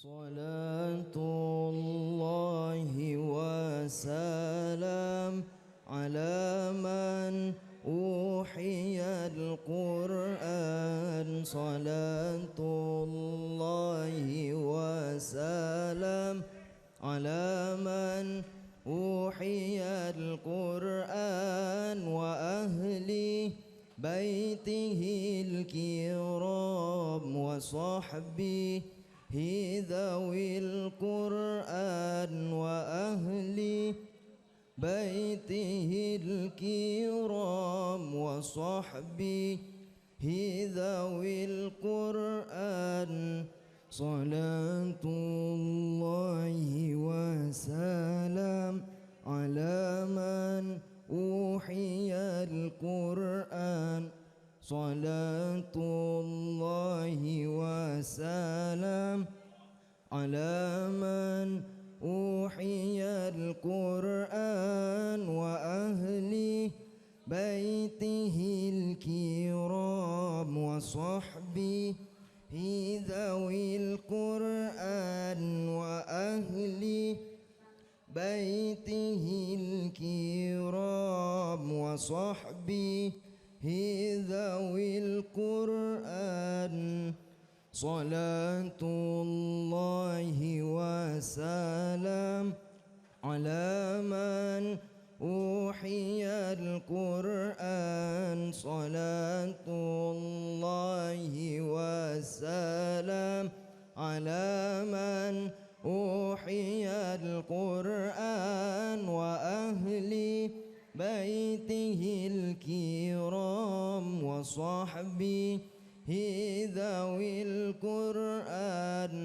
صلاة الله وسلام على من أوحي القرآن صلاة الله وسلام على من أوحي القرآن وأهل بيته الكرام وصحبه ذوي القرآن وأهل بيته الكرام وصحبه ذوي القرآن صلاة الله وسلام على من أوحي القرآن صلاة الله وسلام على من أوحي القرآن وأهل بيته الكرام وصحبه ذوي القرآن وأهل بيته الكرام وصحبه ذوي القرآن صلاة الله وسلام على من أوحي القرآن صلاة الله وسلام على من أوحي القرآن وأهل بيته الكرام وصحبه ذوي القرآن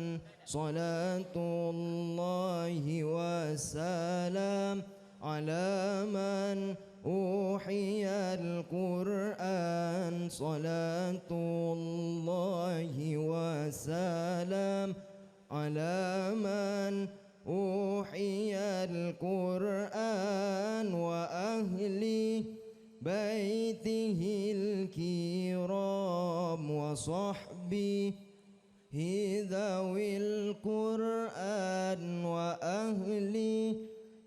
صلاة الله وسلام على من أوحي القرآن صلاة الله وسلام على من أوحي القرآن وأهل بيته الكرام وصحبه ذوي القرآن وأهل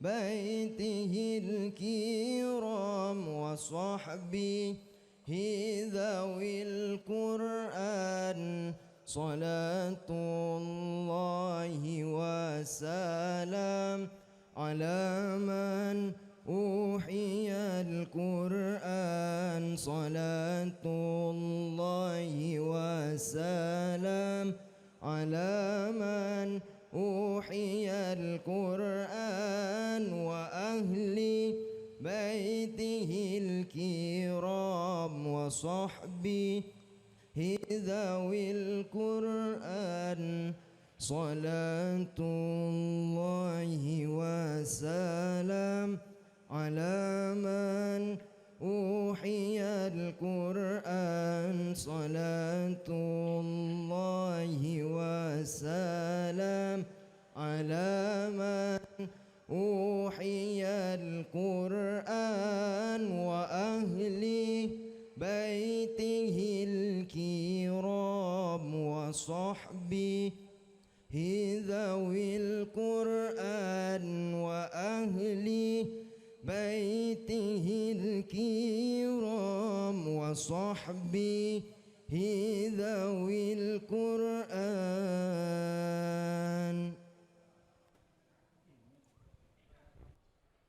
بيته الكرام وصحبه ذوي القرآن صلاة الله وسلام على من أوحي القرآن صلاة الله وسلام على من أوحي القرآن وأهل بيته الكرام وصحبه ذوي القرآن صلاة الله وسلام على من أوحي القرآن صلاة الله وسلام على من أوحي القرآن وأهل بيته الكرام وصحبه ذوي القرآن وأهل بيته الكرام وصحبه ذوي القرآن.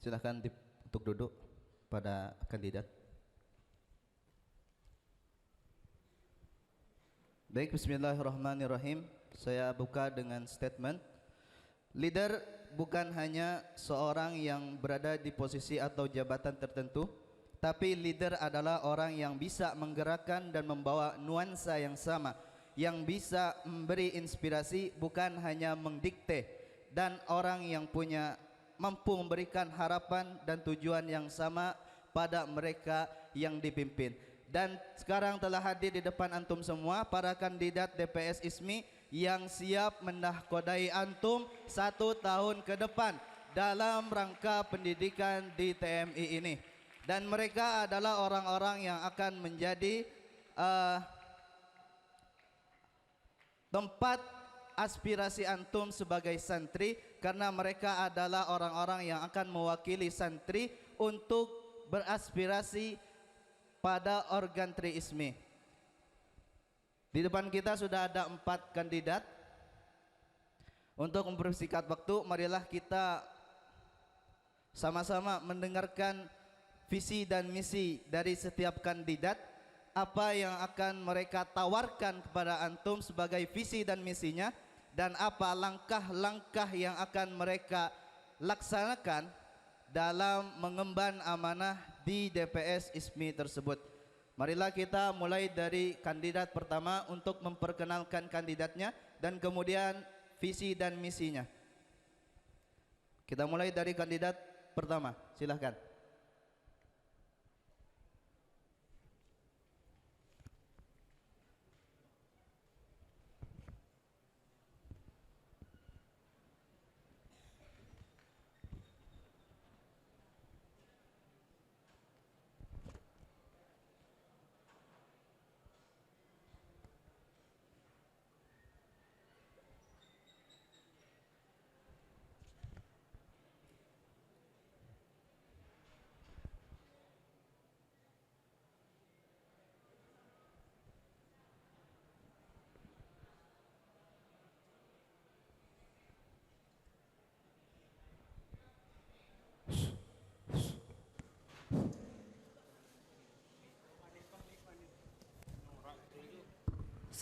Silakan untuk duduk pada kandidat. Baik, bismillahirrahmanirrahim. Saya buka dengan statement. Leader bukan hanya seorang yang berada di posisi atau jabatan tertentu, tapi leader adalah orang yang bisa menggerakkan dan membawa nuansa yang sama, yang bisa memberi inspirasi bukan hanya mendikte, dan orang yang mampu memberikan harapan dan tujuan yang sama pada mereka yang dipimpin. Dan sekarang telah hadir di depan antum semua para kandidat DPS ISMI yang siap menahkodai antum 1 tahun ke depan dalam rangka pendidikan di TMI ini. Dan mereka adalah orang-orang yang akan menjadi tempat aspirasi antum sebagai santri, karena mereka adalah orang-orang yang akan mewakili santri untuk beraspirasi pada organ triismi. Di depan kita sudah ada 4 kandidat. Untuk mempersingkat waktu, marilah kita sama-sama mendengarkan visi dan misi dari setiap kandidat. Apa yang akan mereka tawarkan kepada antum sebagai visi dan misinya, dan apa langkah-langkah yang akan mereka laksanakan dalam mengemban amanah di DPS ISMI tersebut. Marilah kita mulai dari kandidat pertama untuk memperkenalkan kandidatnya dan kemudian visi dan misinya. Kita mulai dari kandidat pertama, silahkan.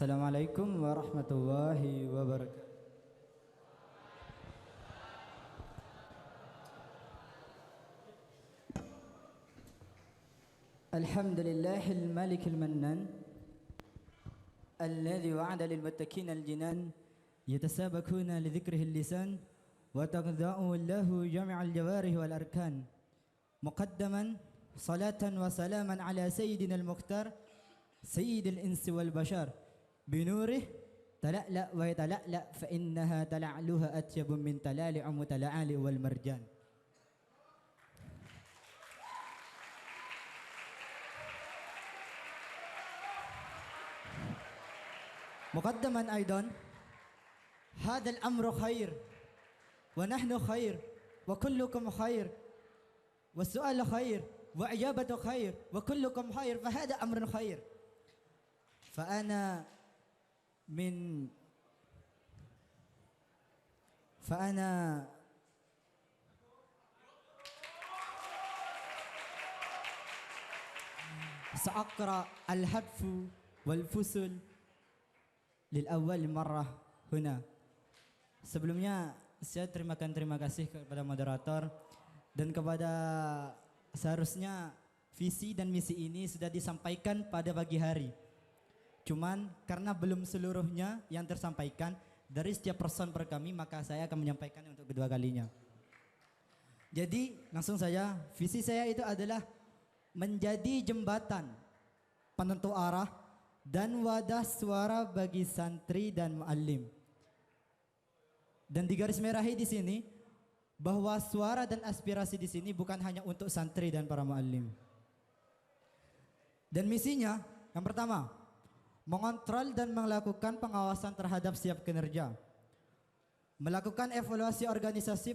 Assalamualaikum warahmatullahi wabarakatuh. Alhamdulillahil malikil mannan alladhi wa'ada lil muttaqina al jinan yatasabakuna li dhikrihil lisan wa taqda'u lahu jami'al jawarih wal arkan. Muqaddaman salatan wa salaman ala sayyidina al mukhtar sayyidil insi wal bashar بنوره تلألأ ويتلألأ فإنها تلعلها أطيب من تلالع متلعل والمرجان. مقدما أيضا هذا الأمر خير ونحن خير وكلكم خير والسؤال خير وإجابة خير وكلكم خير فهذا أمر خير. فأنا سأقرأ الحرف والفصل للأول مرة هنا. Sebelumnya saya terima kasih kepada moderator dan kepada seharusnya visi dan misi ini sudah disampaikan pada pagi hari. Cuman karena belum seluruhnya yang tersampaikan dari setiap person per kami, maka saya akan menyampaikan untuk kedua kalinya. Jadi langsung saja, visi saya itu adalah menjadi jembatan penentu arah dan wadah suara bagi santri dan muallim. Dan digarismerahi di sini bahwa suara dan aspirasi di sini bukan hanya untuk santri dan para muallim. Dan misinya yang pertama, mengontrol dan melakukan pengawasan terhadap setiap kinerja. Melakukan evaluasi organisasi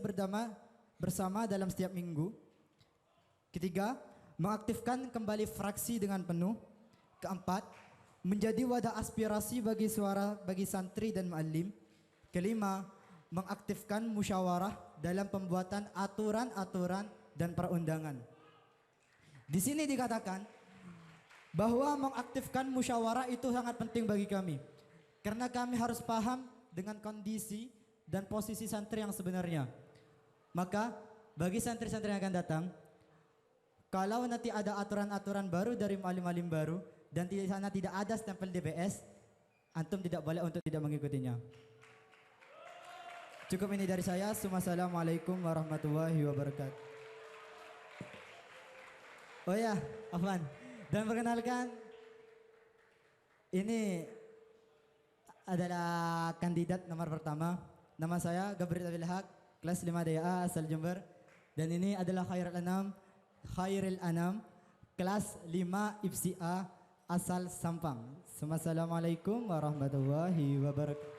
bersama dalam setiap minggu. Ketiga, mengaktifkan kembali fraksi dengan penuh. Keempat, menjadi wadah aspirasi bagi suara bagi santri dan muallim. Kelima, mengaktifkan musyawarah dalam pembuatan aturan-aturan dan perundangan. Di sini dikatakan bahwa mengaktifkan musyawarah itu sangat penting bagi kami. Karena kami harus paham dengan kondisi dan posisi santri yang sebenarnya. Maka bagi santri-santri yang akan datang, kalau nanti ada aturan-aturan baru dari muallim-muallim baru dan di sana tidak ada stempel DPS, antum tidak boleh untuk tidak mengikutinya. Cukup ini dari saya. Assalamualaikum warahmatullahi wabarakatuh. Oh ya, Afwan. Dan perkenalkan, ini adalah kandidat nomor pertama. Nama saya Gabriel Abilhaq, kelas 5 DA asal Jember. Dan ini adalah Khairil Anam, kelas 5 IPSI A asal Sampang. Assalamualaikum warahmatullahi wabarakatuh.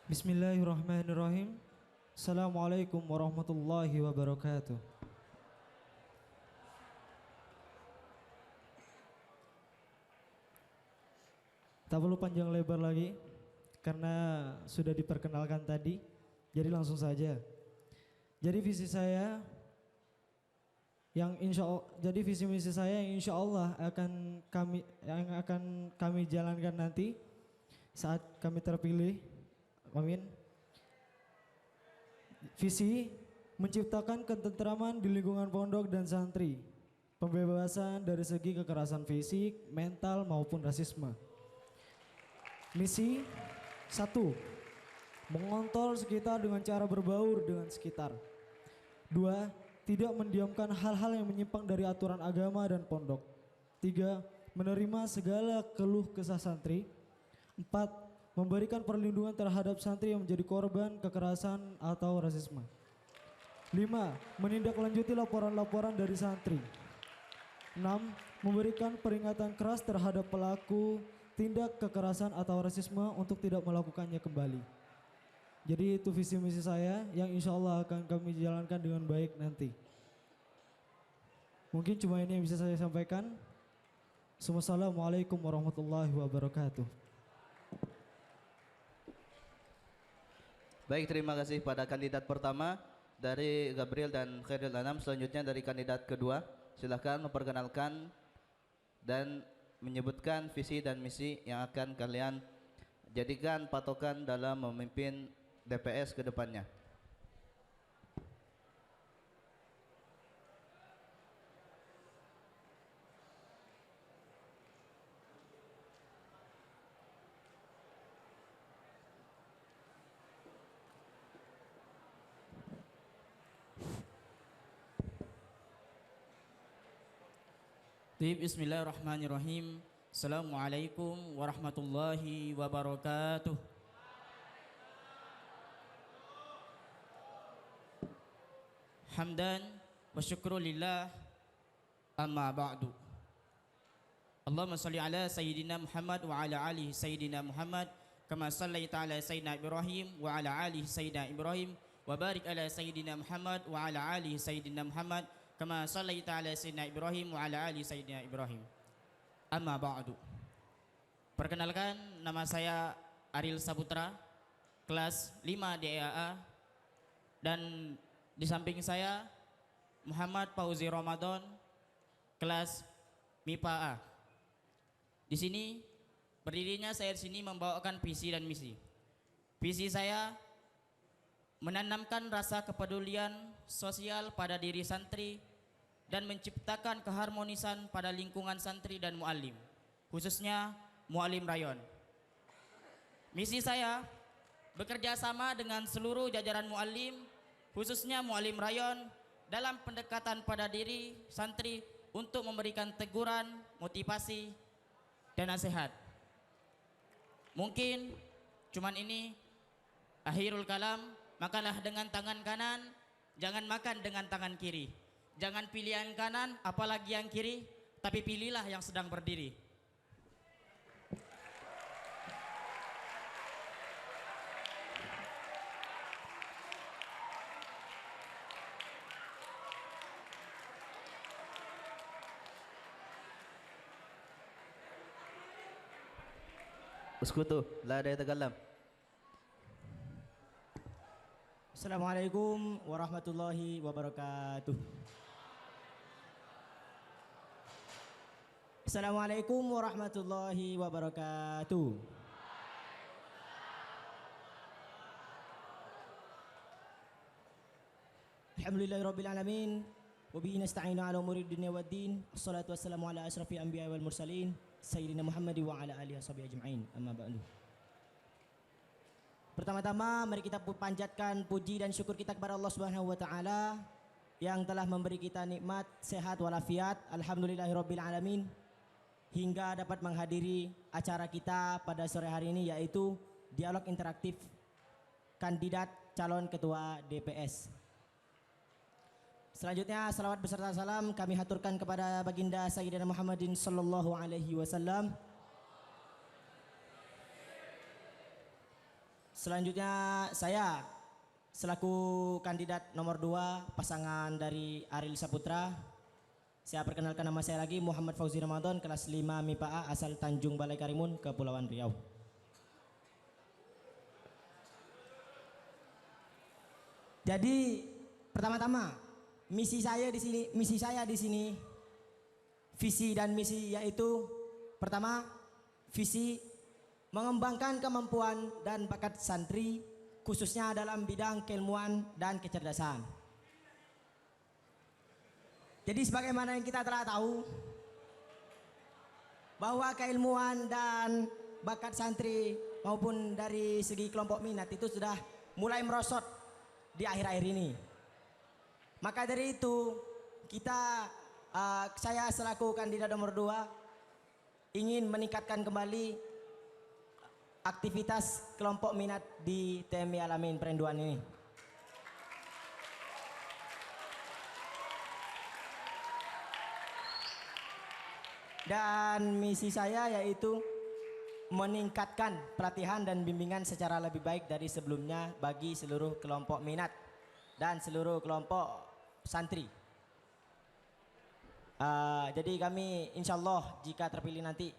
Bismillahirrahmanirrahim. Assalamualaikum warahmatullahi wabarakatuh. Tak perlu panjang lebar lagi karena sudah diperkenalkan tadi. Jadi langsung saja. Jadi visi saya jadi visi misi saya yang insya Allah akan kami jalankan nanti saat kami terpilih. Amin. Visi menciptakan ketentraman di lingkungan pondok dan santri, pembebasan dari segi kekerasan fisik, mental maupun rasisme. Misi 1. Mengontrol sekitar dengan cara berbaur dengan sekitar. 2. Tidak mendiamkan hal-hal yang menyimpang dari aturan agama dan pondok. 3. Menerima segala keluh kesah santri. 4. Memberikan perlindungan terhadap santri yang menjadi korban kekerasan atau rasisme. 5. Menindaklanjuti laporan-laporan dari santri. 6. Memberikan peringatan keras terhadap pelaku tindak kekerasan atau rasisme untuk tidak melakukannya kembali. Jadi itu visi misi saya yang insya Allah akan kami jalankan dengan baik nanti. Mungkin cuma ini yang bisa saya sampaikan. Wassalamualaikum warahmatullahi wabarakatuh. Baik, terima kasih pada kandidat pertama dari Gabriel dan Khairul Anam. Selanjutnya dari kandidat kedua, silakan memperkenalkan dan menyebutkan visi dan misi yang akan kalian jadikan patokan dalam memimpin DPS ke depannya. Bismillahirrahmanirrahim. Assalamualaikum warahmatullahi wabarakatuh. Hamdan wa syukru lillah, amma ba'du. Allahumma salli ala Sayyidina Muhammad wa ala alihi Sayyidina Muhammad kama sallaita ala Sayyidina Ibrahim wa ala alihi Sayyidina Ibrahim wa barik ala Sayyidina Muhammad wa ala alihi Sayyidina Muhammad kama sallaita ala Sayyidina Ibrahim wa ala alihi Sayyidina Ibrahim. Amma ba'du. Perkenalkan, nama saya Ariel Saputra, kelas 5 DAA, dan di samping saya Muhammad Fauzi Ramadan, kelas MIPA A. Di sini berdirinya saya di sini membawakan visi dan misi. Visi saya menanamkan rasa kepedulian sosial pada diri santri dan menciptakan keharmonisan pada lingkungan santri dan muallim, khususnya muallim rayon. Misi saya bekerja sama dengan seluruh jajaran muallim, khususnya muallim rayon, dalam pendekatan pada diri santri untuk memberikan teguran, motivasi, dan nasihat. Mungkin cuman ini akhirul kalam. Makanlah dengan tangan kanan, jangan makan dengan tangan kiri. Jangan pilih yang kanan, apalagi yang kiri, tapi pilihlah yang sedang berdiri. Uskutu, la ada yatakalam. Assalamualaikum warahmatullahi wabarakatuh. Assalamualaikum warahmatullahi wabarakatuh. Alhamdulillahirabbil alamin wa bihi nasta'inu ala umuri dunya waddin. Wassalatu wassalamu ala asyrafil anbiya'i wal mursalin sayyidina Muhammad wa ala alihi washabihi ajma'in. Amma ba'du. Pertama-tama mari kita panjatkan puji dan syukur kita kepada Allah Subhanahu wa taala yang telah memberi kita nikmat sehat walafiat. Alhamdulillahirabbil alamin hingga dapat menghadiri acara kita pada sore hari ini, yaitu dialog interaktif kandidat calon ketua DPS. Selanjutnya salawat beserta salam kami haturkan kepada baginda Sayyidina Muhammadin sallallahu alaihi wasallam. Selanjutnya saya selaku kandidat nomor 2 pasangan dari Ariel Saputra. Saya perkenalkan nama saya lagi, Muhammad Fauzi Ramadan, kelas 5 MIPA A, asal Tanjung Balai Karimun, Kepulauan Riau. Jadi pertama-tama misi saya di sini visi dan misi yaitu pertama, visi mengembangkan kemampuan dan bakat santri khususnya dalam bidang keilmuan dan kecerdasan. Jadi sebagaimana yang kita telah tahu bahwa keilmuan dan bakat santri maupun dari segi kelompok minat itu sudah mulai merosot di akhir-akhir ini. Maka dari itu saya selaku kandidat nomor 2 ingin meningkatkan kembali aktivitas kelompok minat di TMI Al-Amin Perenduan ini. Dan misi saya yaitu meningkatkan pelatihan dan bimbingan secara lebih baik dari sebelumnya bagi seluruh kelompok minat dan seluruh kelompok santri. Jadi kami insya Allah jika terpilih nanti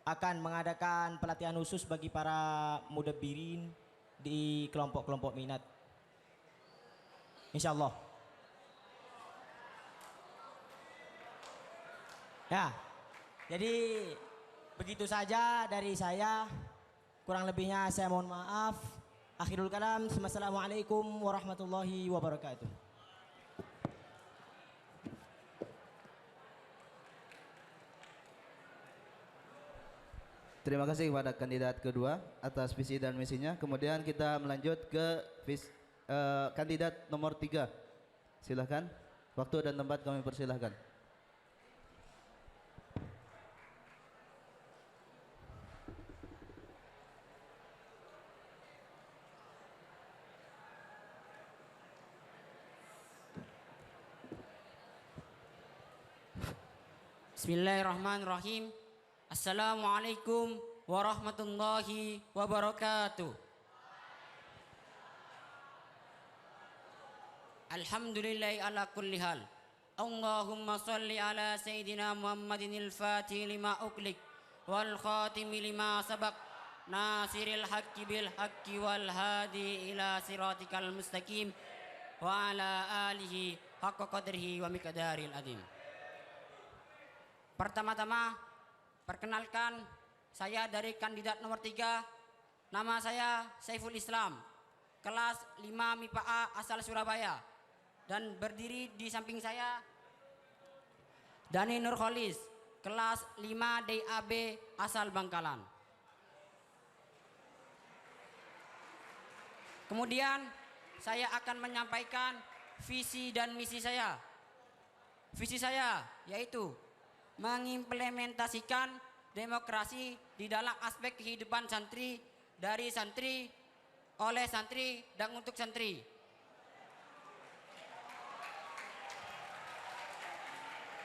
akan mengadakan pelatihan khusus bagi para mudabirin di kelompok-kelompok minat. Insya Allah. Ya, jadi begitu saja dari saya. Kurang lebihnya saya mohon maaf. Akhirul kalam. Assalamualaikum warahmatullahi wabarakatuh. Terima kasih kepada kandidat kedua atas visi dan misinya. Kemudian kita melanjut ke kandidat nomor 3. Silahkan. Waktu dan tempat kami persilahkan. Bismillahirrahmanirrahim. Assalamualaikum warahmatullahi wabarakatuh. Alhamdulillahi ala kulli hal. Allahumma salli ala Sayyidina Muhammadin al-Fatih lima uqlik wal khatimi lima sabak nasiril haqqi bil haqqi wal hadi ila siratikal mustaqim wa ala alihi haqqa qadrihi wa miqdaril adim. Pertama-tama perkenalkan, saya dari kandidat nomor 3. Nama saya Saiful Islam, kelas 5 MIPA A, asal Surabaya. Dan berdiri di samping saya Dani Nurholis, kelas 5 DAB, asal Bangkalan. Kemudian saya akan menyampaikan visi dan misi saya. Visi saya yaitu mengimplementasikan demokrasi di dalam aspek kehidupan santri, dari santri, oleh santri, dan untuk santri.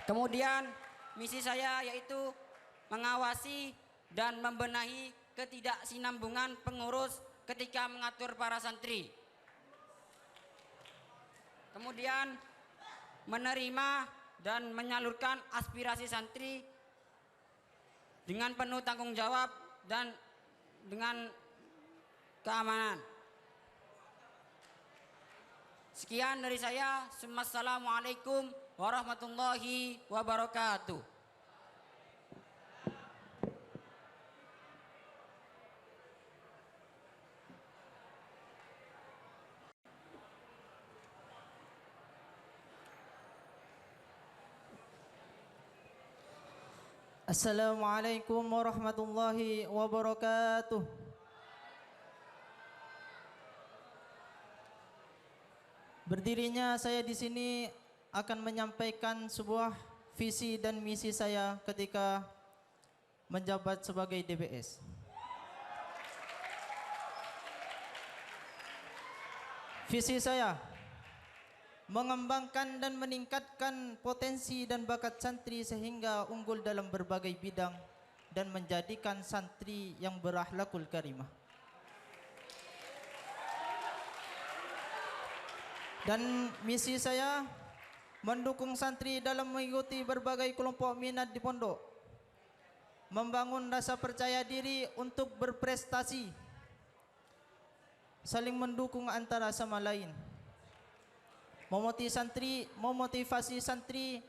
Kemudian misi saya yaitu mengawasi dan membenahi ketidaksinambungan pengurus ketika mengatur para santri. Kemudian menerima dan menyalurkan aspirasi santri dengan penuh tanggung jawab dan dengan keamanan. Sekian dari saya. Assalamualaikum warahmatullahi wabarakatuh. Assalamualaikum warahmatullahi wabarakatuh. Berdirinya saya di sini akan menyampaikan sebuah visi dan misi saya ketika menjabat sebagai DBS. Visi saya mengembangkan dan meningkatkan potensi dan bakat santri sehingga unggul dalam berbagai bidang dan menjadikan santri yang berakhlakul karimah. Dan misi saya mendukung santri dalam mengikuti berbagai kelompok minat di pondok, membangun rasa percaya diri untuk berprestasi, saling mendukung antara sama lain, memotivasi santri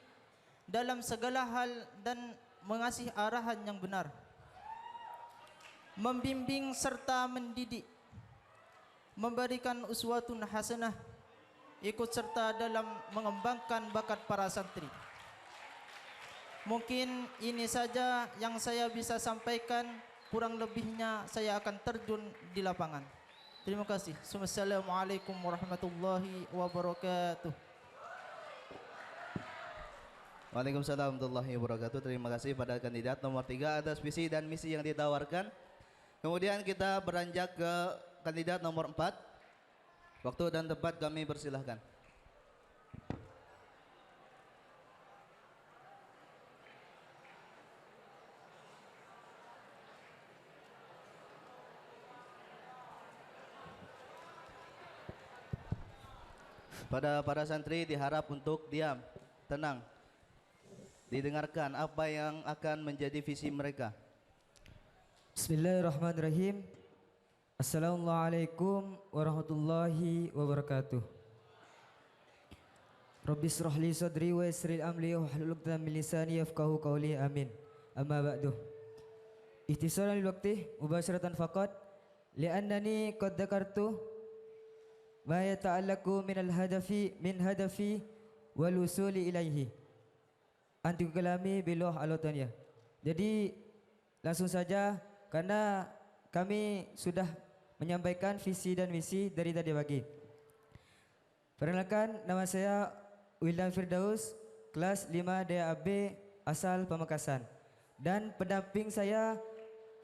dalam segala hal dan mengasih arahan yang benar, membimbing serta mendidik, memberikan uswatun hasanah, ikut serta dalam mengembangkan bakat para santri. Mungkin ini saja yang saya bisa sampaikan, kurang lebihnya saya akan terjun di lapangan. Terima kasih. Assalamualaikum warahmatullahi wabarakatuh. Waalaikumsalam warahmatullahi wabarakatuh. Terima kasih pada kandidat nomor 3 atas visi dan misi yang ditawarkan. Kemudian kita beranjak ke kandidat nomor 4. Waktu dan tempat kami persilahkan. Pada para santri diharap untuk diam, tenang, didengarkan apa yang akan menjadi visi mereka. Bismillahirrahmanirrahim. Assalamualaikum warahmatullahi wabarakatuh. Rabbi israh li sadri wa yassir amri wahlul 'uqdatam min lisani yafqahu qawli. Amin. Amma ba'du. Ihtisaran lil waqti mubasharatan faqat li'annani qad dzakartu ma yata'allaqu min hadafi wal usuli ilaihi. Anti kalami billah al-wataniyah. Jadi langsung saja karena kami sudah menyampaikan visi dan misi dari tadi pagi. Perkenalkan, nama saya Wildan Firdaus, kelas 5 DAB asal Pamekasan. Dan pendamping saya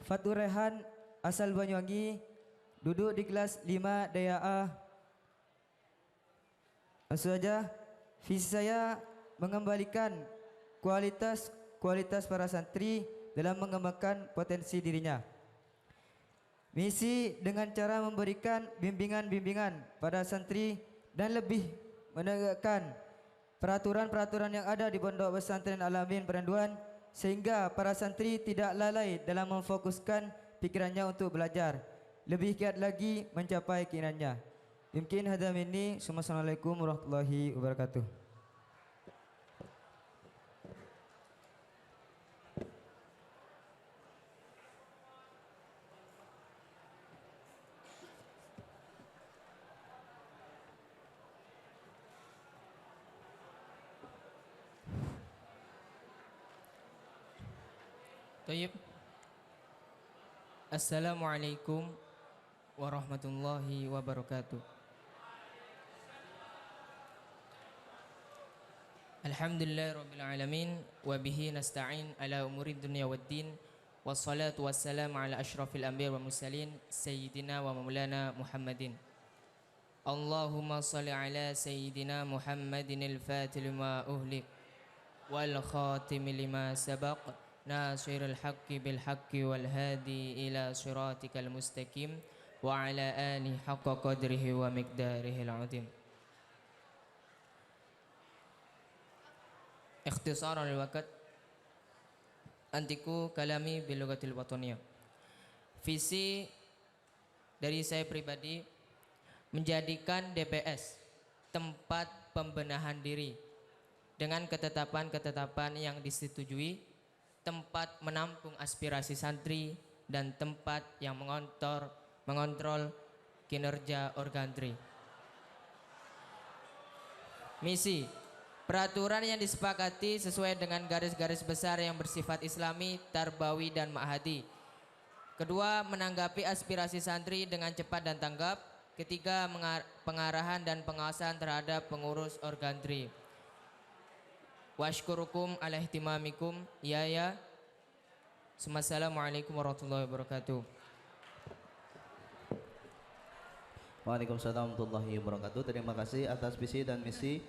Fatur Rehan asal Banyuwangi, duduk di kelas 5 DAA. Langsung saja, visi saya mengembalikan kualitas para santri dalam mengembangkan potensi dirinya. Misi dengan cara memberikan bimbingan-bimbingan pada santri dan lebih menegakkan peraturan-peraturan yang ada di Pondok Pesantren Al-Amin Peranduan sehingga para santri tidak lalai dalam memfokuskan pikirannya untuk belajar, lebih giat lagi mencapai keinginannya. Mungkin hadam ini. Assalamualaikum warahmatullahi wabarakatuh. Tayyib. Assalamualaikum warahmatullahi wabarakatuh. Alhamdulillah rabbil alamin wa bihi nasta'in ala umuri dunya waddin wassalatu wassalamu ala asyrafil anbiya wal mursalin sayyidina wa maulana Muhammadin. Allahumma salli ala sayyidina Muhammadin al-fatih lima uhlik wal khatim lima sabaq nasirul haqqi bil haqqi wal hadi ila siratikal mustaqim wa ala alihi haqqa qadrihi wa miqdarihi al-azim. Ikhtisaran lil waqt antiku kalami bil lughatil wataniyah. Visi dari saya pribadi menjadikan DPS tempat pembenahan diri dengan ketetapan-ketetapan yang disetujui, tempat menampung aspirasi santri dan tempat yang mengontrol kinerja organtri. Misi, peraturan yang disepakati sesuai dengan garis-garis besar yang bersifat islami, tarbawi dan ma'hadi. Kedua, menanggapi aspirasi santri dengan cepat dan tanggap. Ketiga, pengarahan dan pengawasan terhadap pengurus organtri. Washkurukum ala ihtimamikum. Ya. Assalamualaikum warahmatullahi wabarakatuh. Waalaikumsalam warahmatullahi wabarakatuh. Terima kasih atas visi dan misi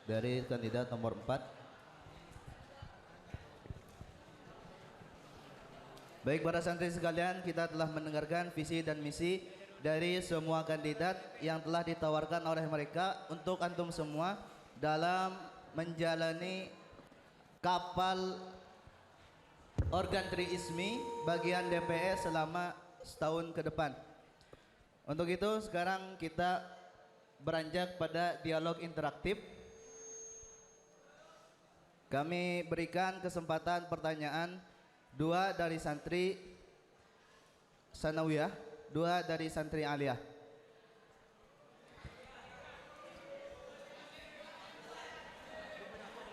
dari kandidat nomor 4. Baik para santri sekalian, kita telah mendengarkan visi dan misi dari semua kandidat yang telah ditawarkan oleh mereka untuk antum semua dalam menjalani kapal organ triismi bagian DPS selama setahun ke depan. Untuk itu sekarang kita beranjak pada dialog interaktif. Kami berikan kesempatan pertanyaan 2 dari santri Sanawiyah, 2 dari santri Aliyah.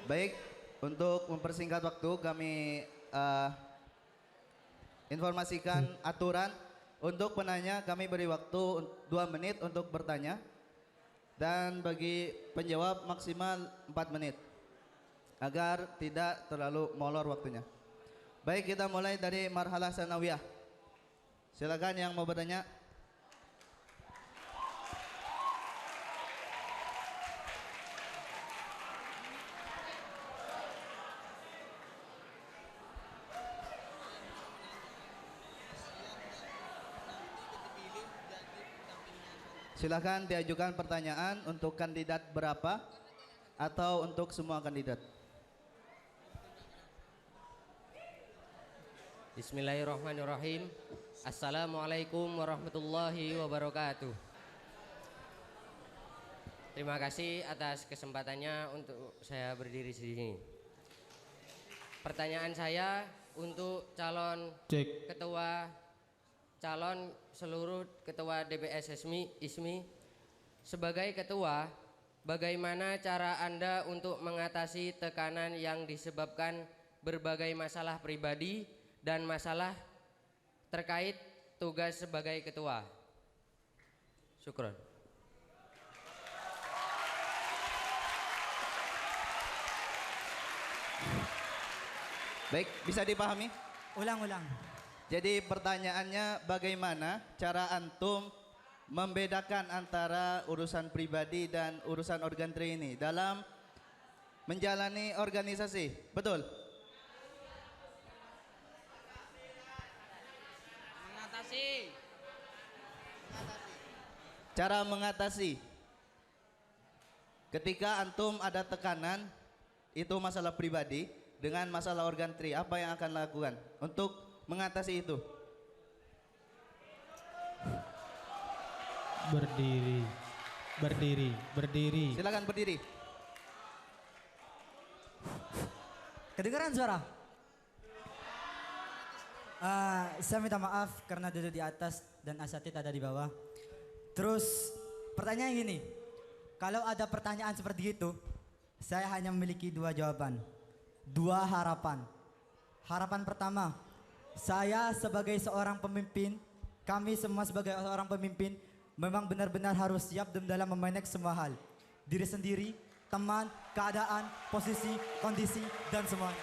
Baik, untuk mempersingkat waktu kami informasikan aturan. Untuk penanya kami beri waktu 2 menit untuk bertanya, dan bagi penjawab maksimal 4 menit agar tidak terlalu molor waktunya. Baik, kita mulai dari marhalah sanawiyah. Silakan yang mau bertanya. Silakan diajukan pertanyaan untuk kandidat berapa atau untuk semua kandidat. Bismillahirrahmanirrahim. Assalamualaikum warahmatullahi wabarakatuh. Terima kasih atas kesempatannya untuk saya berdiri di sini. Pertanyaan saya untuk calon seluruh ketua DPS ISMI. Sebagai ketua, bagaimana cara Anda untuk mengatasi tekanan yang disebabkan berbagai masalah pribadi dan masalah terkait tugas sebagai ketua? Syukron. Baik, bisa dipahami? Ulang. Jadi pertanyaannya, bagaimana cara antum membedakan antara urusan pribadi dan urusan organtri ini dalam menjalani organisasi? Betul? Cara mengatasi ketika antum ada tekanan, itu masalah pribadi dengan masalah organtri, apa yang akan lakukan untuk mengatasi itu? Berdiri. Silakan berdiri. Kedengaran suara? Saya minta maaf karena duduk di atas dan asatid ada di bawah. Terus pertanyaan gini, kalau ada pertanyaan seperti itu, saya hanya memiliki 2 jawaban, 2 harapan. Harapan pertama, saya sebagai seorang pemimpin, kami semua sebagai seorang pemimpin memang benar-benar harus siap dalam memanage semua hal. Diri sendiri, teman, keadaan, posisi, kondisi, dan semuanya.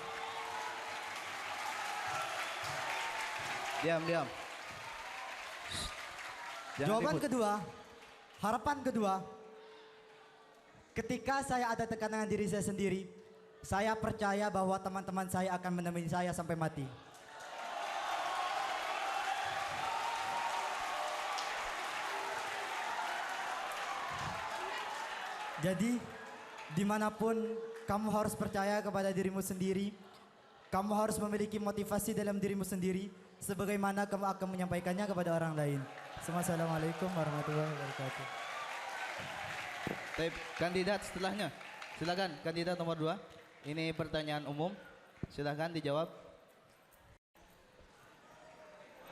Diam. Jawaban kedua, harapan kedua, ketika saya ada tekanan diri saya sendiri, saya percaya bahwa teman-teman saya akan menemani saya sampai mati. Jadi, dimanapun kamu harus percaya kepada dirimu sendiri, kamu harus memiliki motivasi dalam dirimu sendiri, sebagaimana kamu akan menyampaikannya kepada orang lain. Assalamualaikum warahmatullahi wabarakatuh. Baik, kandidat setelahnya. Silakan kandidat nomor 2. Ini pertanyaan umum. Silakan dijawab.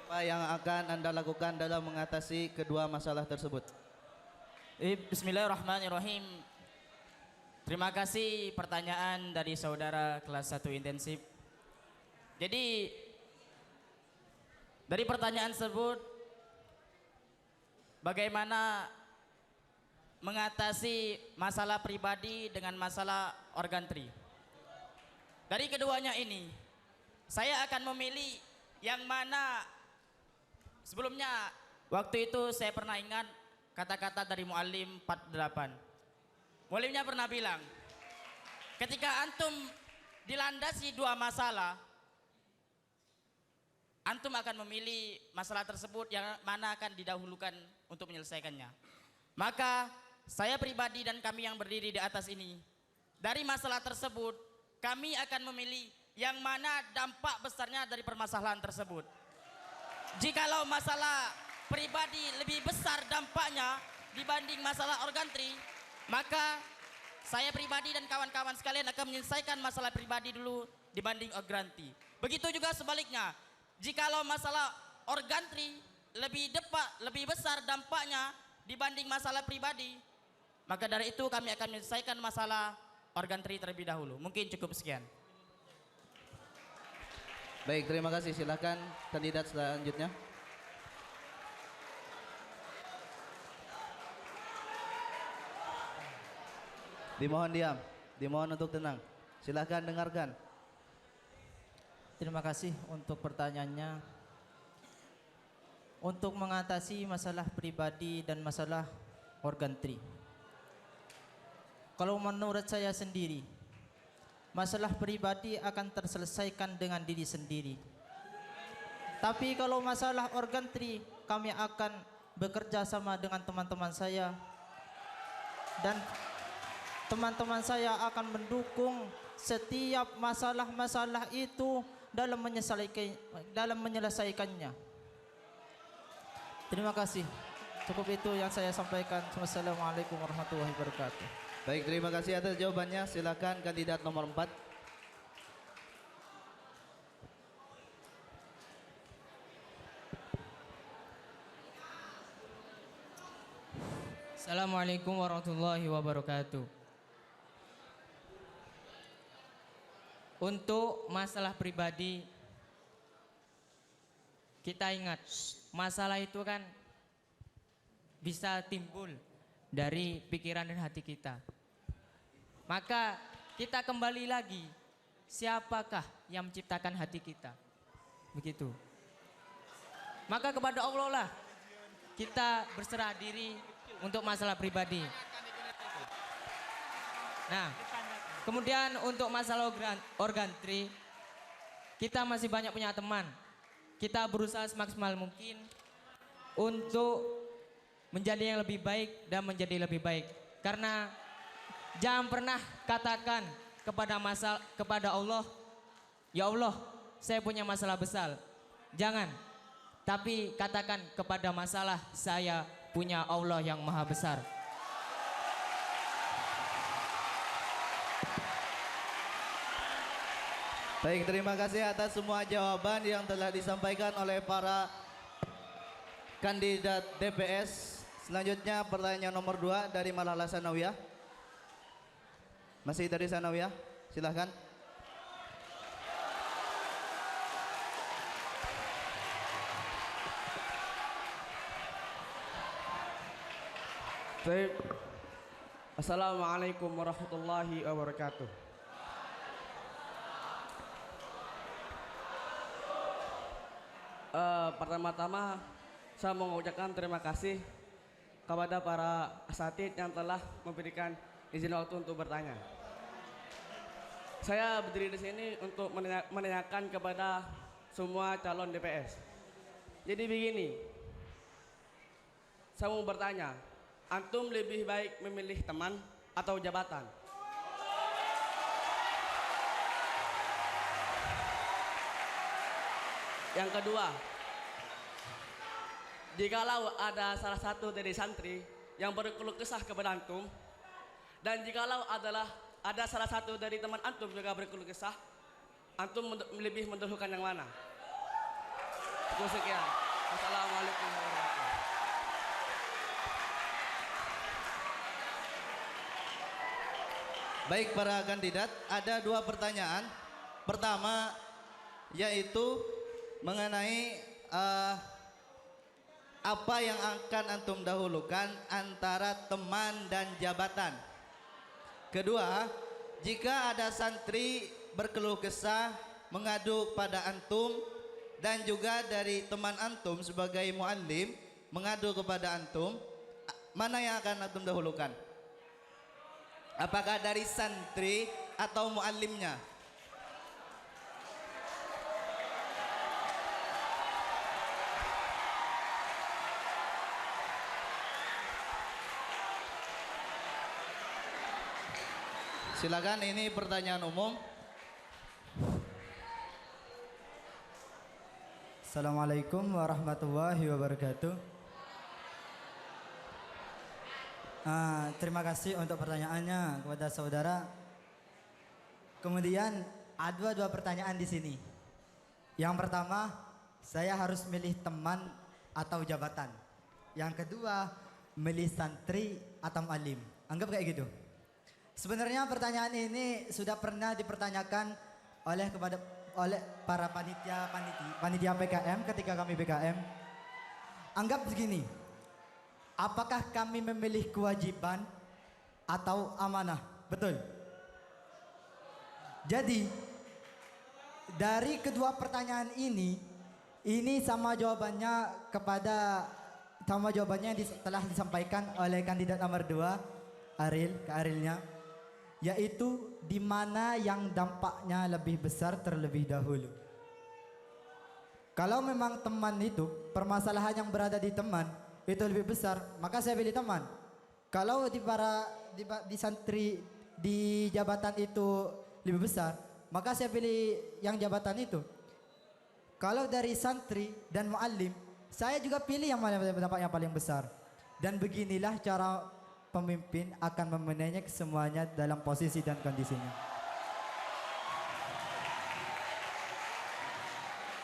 Apa yang akan Anda lakukan dalam mengatasi kedua masalah tersebut? Bismillahirrahmanirrahim. Terima kasih pertanyaan dari saudara kelas 1 intensif. Jadi dari pertanyaan tersebut, bagaimana mengatasi masalah pribadi dengan masalah organtri? Dari keduanya ini, saya akan memilih yang mana. Sebelumnya, waktu itu saya pernah ingat kata-kata dari Muallim 48. Muallimnya pernah bilang, ketika antum dilandasi 2 masalah, antum akan memilih masalah tersebut yang mana akan didahulukan untuk menyelesaikannya. Maka saya pribadi dan kami yang berdiri di atas ini, dari masalah tersebut kami akan memilih yang mana dampak besarnya dari permasalahan tersebut. Jikalau masalah pribadi lebih besar dampaknya dibanding masalah organtri, maka saya pribadi dan kawan-kawan sekalian akan menyelesaikan masalah pribadi dulu dibanding organtri. Begitu juga sebaliknya, jikalau masalah organtri lebih besar dampaknya dibanding masalah pribadi, maka dari itu kami akan menyelesaikan masalah organtri terlebih dahulu. Mungkin cukup sekian. Baik, terima kasih. Silakan kandidat selanjutnya. Dimohon diam, dimohon untuk tenang. Silakan dengarkan. Terima kasih untuk pertanyaannya. Untuk mengatasi masalah pribadi dan masalah organtri, kalau menurut saya sendiri, masalah pribadi akan terselesaikan dengan diri sendiri. Tapi kalau masalah organtri, kami akan bekerja sama dengan teman-teman saya, dan teman-teman saya akan mendukung setiap masalah-masalah itu dalam menyelesaikannya. Terima kasih. Cukup itu yang saya sampaikan. Wassalamualaikum warahmatullahi wabarakatuh. Baik, terima kasih atas jawabannya. Silakan kandidat nomor 4. Assalamualaikum warahmatullahi wabarakatuh. Untuk masalah pribadi, kita ingat masalah itu kan bisa timbul dari pikiran dan hati kita. Maka kita kembali lagi, siapakah yang menciptakan hati kita? Begitu. Maka kepada Allah lah kita berserah diri untuk masalah pribadi. Nah, kemudian untuk masalah organtri, kita masih banyak punya teman. Kita berusaha semaksimal mungkin untuk menjadi yang lebih baik dan menjadi lebih baik. Karena jangan pernah katakan kepada Allah, ya Allah, saya punya masalah besar. Jangan. Tapi katakan kepada masalah, saya punya Allah yang maha besar. Baik, terima kasih atas semua jawaban yang telah disampaikan oleh para kandidat DPS. Selanjutnya pertanyaan nomor 2 dari Malala Sanawiyah. Masih dari Sanawiyah, silahkan. Baik. Assalamualaikum warahmatullahi wabarakatuh. Pertama-tama saya mau mengucapkan terima kasih kepada para asatidz yang telah memberikan izin waktu untuk bertanya. Saya berdiri di sini untuk menanyakan kepada semua calon DPS. Jadi begini, saya mau bertanya, antum lebih baik memilih teman atau jabatan? Yang kedua, jikalau ada salah satu dari santri yang berkeluh kesah kepada antum, dan jikalau ada salah satu dari teman antum juga berkeluh kesah, antum lebih mendahulukan yang mana? Cukup sekian. Wassalamualaikum warahmatullahi wabarakatuh. Baik para kandidat, ada 2 pertanyaan. Pertama yaitu mengenai apa yang akan antum dahulukan antara teman dan jabatan. Kedua, jika ada santri berkeluh kesah mengadu pada antum dan juga dari teman antum sebagai muallim mengadu kepada antum, mana yang akan antum dahulukan? Apakah dari santri atau muallimnya? Silakan, ini pertanyaan umum. Assalamualaikum warahmatullahi wabarakatuh. Terima kasih untuk pertanyaannya kepada saudara. Kemudian ada dua pertanyaan di sini. Yang pertama, saya harus milih teman atau jabatan. Yang kedua, milih santri atau alim. Anggap kayak gitu. Sebenarnya pertanyaan ini sudah pernah dipertanyakan oleh para panitia PKM ketika kami PKM. Anggap begini, apakah kami memilih kewajiban atau amanah? Betul. Jadi dari kedua pertanyaan ini sama jawabannya telah disampaikan oleh kandidat nomor 2 Arilnya, yaitu di mana yang dampaknya lebih besar terlebih dahulu. Kalau memang teman itu, permasalahan yang berada di teman itu lebih besar, maka saya pilih teman. Kalau di santri di jabatan itu lebih besar, maka saya pilih yang jabatan itu. Kalau dari santri dan muallim, saya juga pilih yang mana dampaknya paling besar. Dan beginilah cara pemimpin akan memanage semuanya dalam posisi dan kondisinya.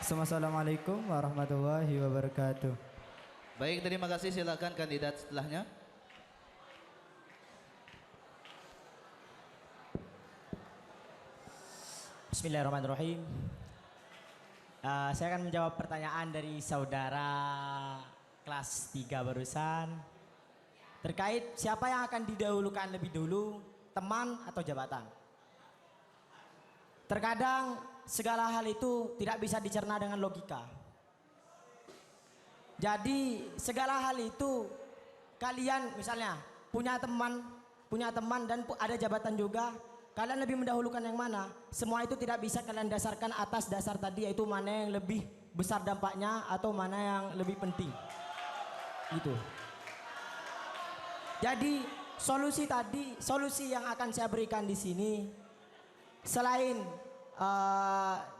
Assalamualaikum warahmatullahi wabarakatuh. Baik, terima kasih. Silakan kandidat setelahnya. Bismillahirrahmanirrahim. Saya akan menjawab pertanyaan dari saudara kelas 3 barusan. Terkait siapa yang akan didahulukan lebih dulu, teman atau jabatan. Terkadang segala hal itu tidak bisa dicerna dengan logika. Jadi segala hal itu kalian misalnya punya teman dan ada jabatan juga. Kalian lebih mendahulukan yang mana? Semua itu tidak bisa kalian dasarkan atas dasar tadi, yaitu mana yang lebih besar dampaknya atau mana yang lebih penting. Gitu. Jadi solusi yang akan saya berikan di sini, selain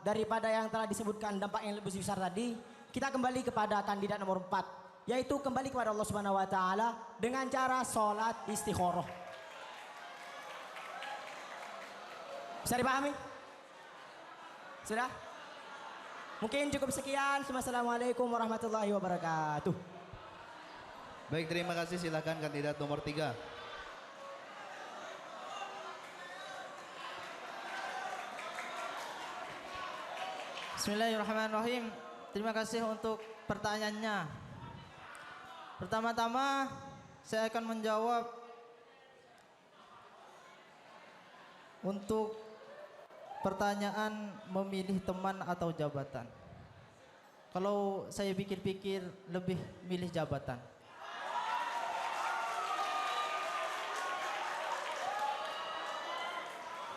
daripada yang telah disebutkan dampak yang lebih besar tadi, kita kembali kepada kandidat nomor 4, yaitu kembali kepada Allah Subhanahu wa taala dengan cara sholat istikharah. Bisa dipahami? Sudah? Mungkin cukup sekian. Assalamualaikum warahmatullahi wabarakatuh. Baik, terima kasih. Silakan kandidat nomor 3. Bismillahirrahmanirrahim. Terima kasih untuk pertanyaannya. Pertama-tama saya akan menjawab untuk pertanyaan memilih teman atau jabatan. Kalau saya pikir-pikir lebih milih jabatan.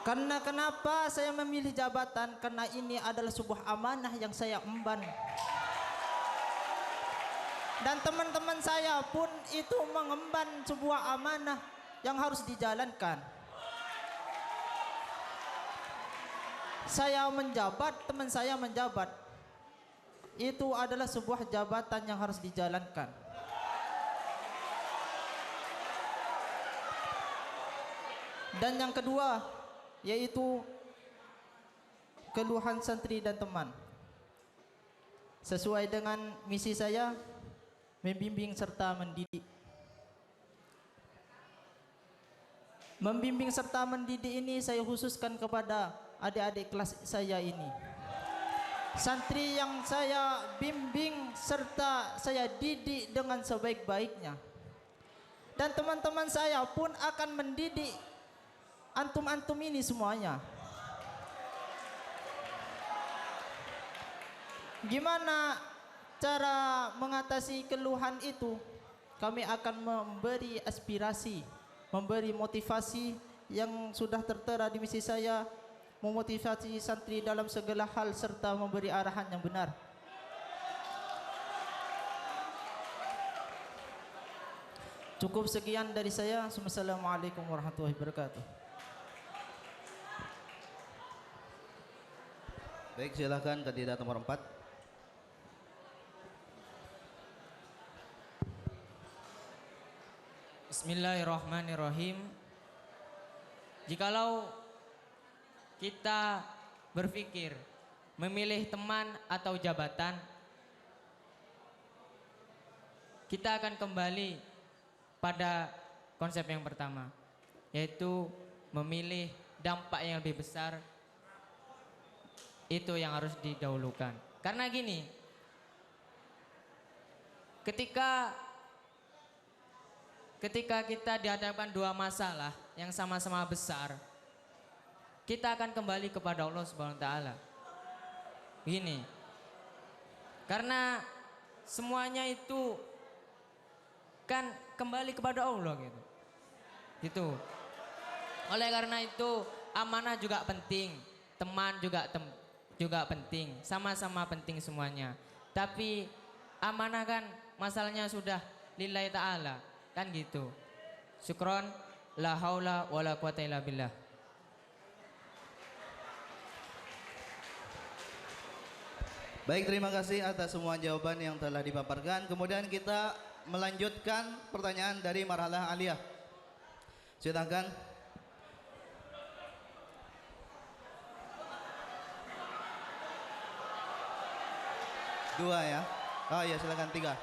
Karena kenapa saya memilih jabatan? Karena ini adalah sebuah amanah yang saya emban. Dan teman-teman saya pun itu mengemban sebuah amanah yang harus dijalankan. Saya menjabat, teman saya menjabat. Itu adalah sebuah jabatan yang harus dijalankan. Dan yang kedua, yaitu keluhan santri dan teman. Sesuai dengan misi saya, membimbing serta mendidik. Membimbing serta mendidik ini saya khususkan kepada adik-adik kelas saya ini. Santri yang saya bimbing serta saya didik dengan sebaik-baiknya. Dan teman-teman saya pun akan mendidik antum-antum ini semuanya. Gimana cara mengatasi keluhan itu? Kami akan memberi aspirasi, memberi motivasi yang sudah tertera di misi saya, memotivasi santri dalam segala hal serta memberi arahan yang benar. Cukup sekian dari saya. Assalamualaikum warahmatullahi wabarakatuh. Baik, silakan kandidat nomor 4. Bismillahirrahmanirrahim. Jikalau kita berpikir memilih teman atau jabatan, kita akan kembali pada konsep yang pertama, yaitu memilih dampak yang lebih besar. Itu yang harus didahulukan. Karena gini, ketika kita dihadapkan dua masalah yang sama-sama besar, kita akan kembali kepada Allah Subhanahu wa taala. Gini. Karena semuanya itu kan kembali kepada Allah gitu. Gitu. Oleh karena itu amanah juga penting, teman juga penting, sama-sama penting semuanya. Tapi amanah kan masalahnya sudah lillahi ta'ala, kan gitu. Syukron, la haula wala quwata illa billah. Baik, terima kasih atas semua jawaban yang telah dipaparkan. Kemudian kita melanjutkan pertanyaan dari marhalah aliyah. Silakan. Dua ya. Oh iya, silakan 3.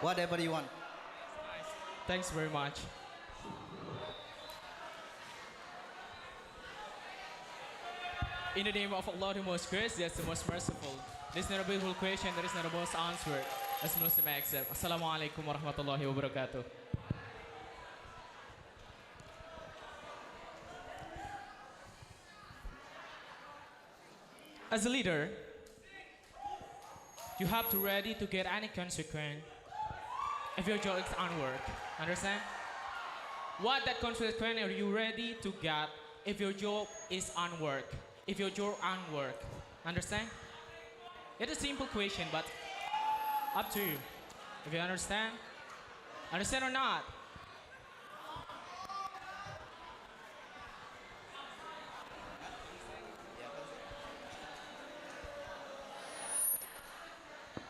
Whatever you want. Thanks very much. In the name of Allah, the most gracious, the most merciful. This is not a beautiful question, there is not a most answer. As Muslim I accept. Assalamualaikum warahmatullahi wabarakatuh. As a leader, you have to ready to get any consequence if your job is onward. Understand? What that consequence are you ready to get if your job is onward? If your job onward. Understand? It's a simple question, but up to you. If you understand or not.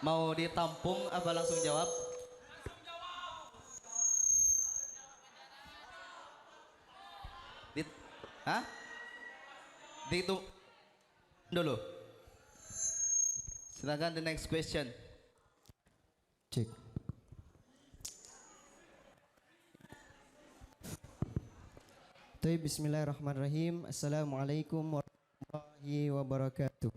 Mau ditampung apa langsung jawab? Hah? Dihitung dulu. Silakan the next question. Cek. Bismillahirrahmanirrahim. Assalamualaikum warahmatullahi wabarakatuh.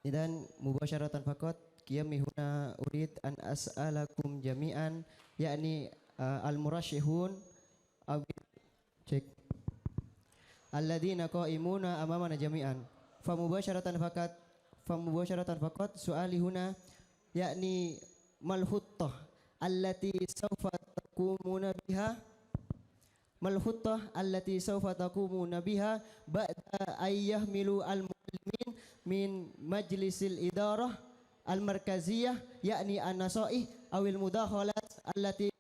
Idan mubasharatan faqat qiyami huna urid an as'alakum jami'an yakni al-murashihun cek alladzina qa'imuna amamana jami'an famubasharatan faqat su'ali huna yakni mal huttah allati sawfa taqumuna biha ba'da ayyahmilu al-muallimin min majlisil idarah al-markaziyah yakni an-nasaih awil mudakhalat allati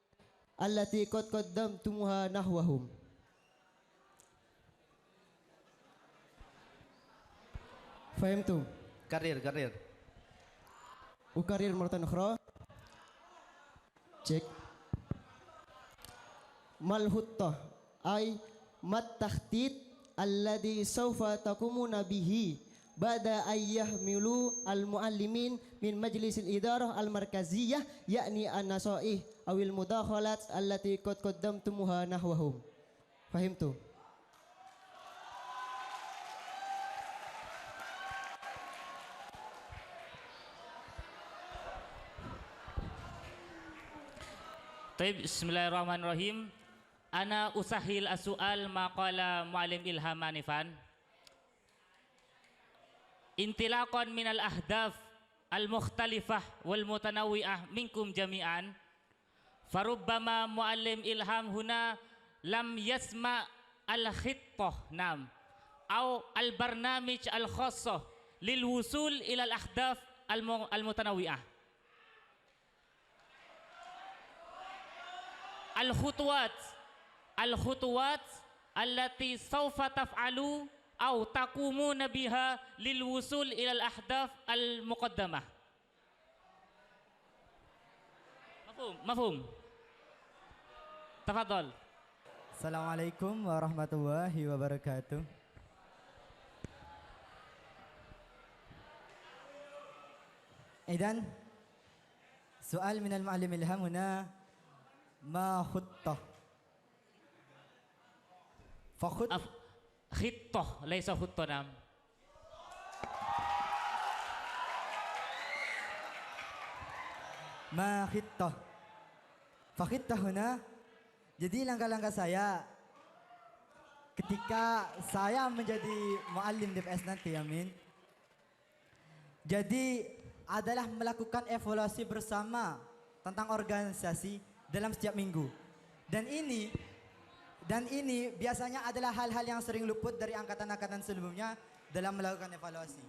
qad qaddamtumuha nahwahum. Fahimtum? Karir. Ukarir maratan ukhra. Cek. Mal huttah ay mat takhtit alladhi sawfa taqumuna bihi ba'da ayyahmilu al-muallimin min majlisil idarah al-markaziyah yakni an-nasaih awil mudakhalat allati qad qaddamtumuha nahwahum. Fahimtu? Bismillahirrahmanirrahim. Ana usahil as-su'al maqala mu'allim Ilham Manifan. Intilaqan minal ahdaf al-mukhtalifah wal mutanawwi'ah minkum jami'an. Farubbama mu'allim Ilham huna lam yasma al-khittah nam au al-barnamij al-khassah lil wusul ila al-ahdaf al-mutanawwi'ah. al-khutuwat allati sawfa taf'alu aw taqumuna biha lil wusul ila al-ahdaf al-muqaddamah. Mafhum? Tafadhal. Assalamualaikum warahmatullahi wabarakatuh. إذن سؤال من المعلم إلهام هنا ما خطة Khittah laisa khutah nam. ما خطة فخطة هنا. Jadi langkah-langkah saya ketika saya menjadi muallim DPS nanti, amin. Jadi adalah melakukan evaluasi bersama tentang organisasi dalam setiap minggu. Dan ini biasanya adalah hal-hal yang sering luput dari angkatan-angkatan sebelumnya dalam melakukan evaluasi.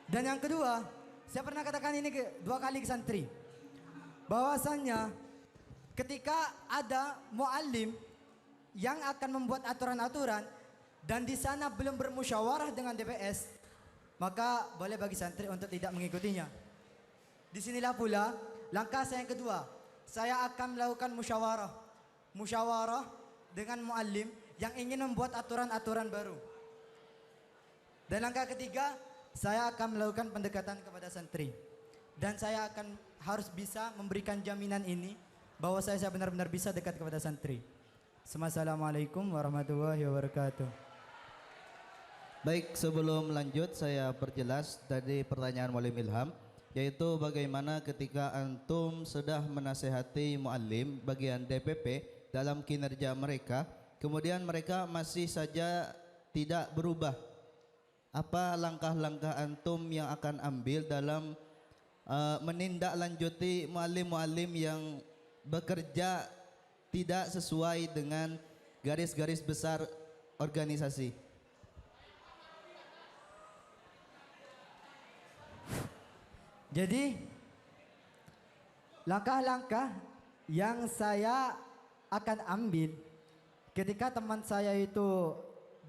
Dan yang kedua, saya pernah katakan ini dua kali ke santri. Bahwasannya ketika ada muallim yang akan membuat aturan-aturan dan di sana belum bermusyawarah dengan DPS, maka boleh bagi santri untuk tidak mengikutinya. Disinilah pula langkah saya yang kedua. Saya akan melakukan musyawarah dengan muallim yang ingin membuat aturan-aturan baru. Dan langkah ketiga, saya akan melakukan pendekatan kepada santri. Dan saya akan harus bisa memberikan jaminan ini bahwa saya benar-benar bisa dekat kepada santri. Assalamualaikum warahmatullahi wabarakatuh. Baik, sebelum lanjut saya perjelas tadi pertanyaan Muallim Ilham, yaitu bagaimana ketika antum sudah menasehati muallim bagian DPP dalam kinerja mereka, kemudian mereka masih saja tidak berubah. Apa langkah-langkah antum yang akan ambil dalam menindaklanjuti muallim-muallim yang bekerja tidak sesuai dengan garis-garis besar organisasi? Jadi langkah-langkah yang saya akan ambil ketika teman saya itu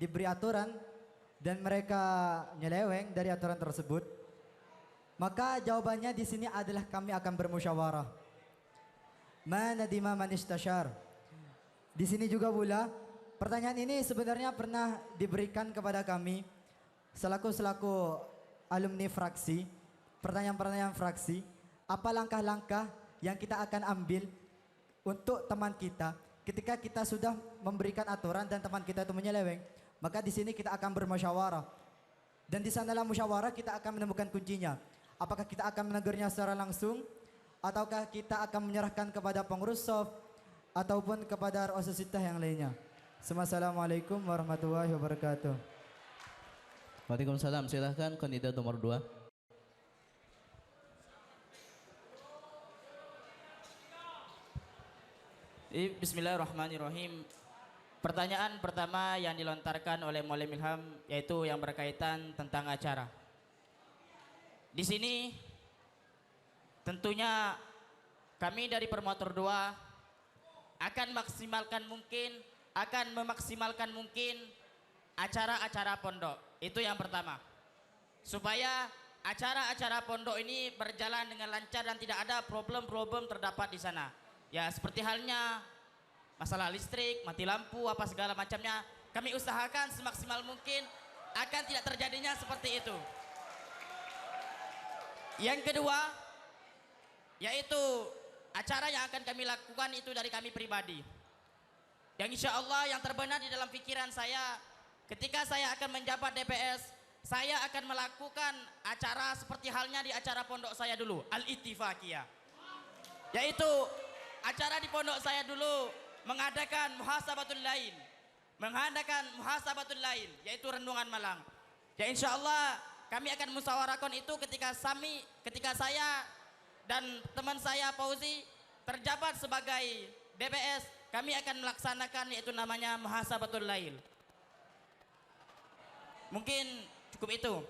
diberi aturan dan mereka nyeleweng dari aturan tersebut, maka jawabannya di sini adalah kami akan bermusyawarah. Man nadima man istasyar. Di sini juga pula pertanyaan ini sebenarnya pernah diberikan kepada kami selaku alumni fraksi. Pertanyaan-pertanyaan fraksi, apa langkah-langkah yang kita akan ambil untuk teman kita ketika kita sudah memberikan aturan dan teman kita itu menyeleweng, maka di sini kita akan bermusyawarah. Dan di sanalah musyawarah kita akan menemukan kuncinya. Apakah kita akan menegurnya secara langsung ataukah kita akan menyerahkan kepada pengurus soft ataupun kepada organisasi yang lainnya. Assalamualaikum warahmatullahi wabarakatuh. Waalaikumsalam. Silahkan kandidat nomor 2. Bismillahirrahmanirrahim. Pertanyaan pertama yang dilontarkan oleh Muallim Ilham yaitu yang berkaitan tentang acara. Di sini tentunya kami dari promotor 2 akan memaksimalkan mungkin acara-acara pondok. Itu yang pertama. Supaya acara-acara pondok ini berjalan dengan lancar dan tidak ada problem-problem terdapat di sana. Ya seperti halnya masalah listrik, mati lampu, apa segala macamnya. Kami usahakan semaksimal mungkin akan tidak terjadinya seperti itu. Yang kedua, yaitu acara yang akan kami lakukan itu dari kami pribadi. Yang insya Allah yang terbenar di dalam pikiran saya, ketika saya akan menjabat DPS, saya akan melakukan acara seperti halnya di acara pondok saya dulu, Al-Ittifaqiyah. Yaitu acara di pondok saya dulu mengadakan muhasabatul lain, yaitu renungan malam. Ya insya Allah kami akan musyawarahkan itu ketika saya dan teman saya Fauzi terjabat sebagai DPS, kami akan melaksanakan yaitu namanya muhasabatul lail. Mungkin cukup itu.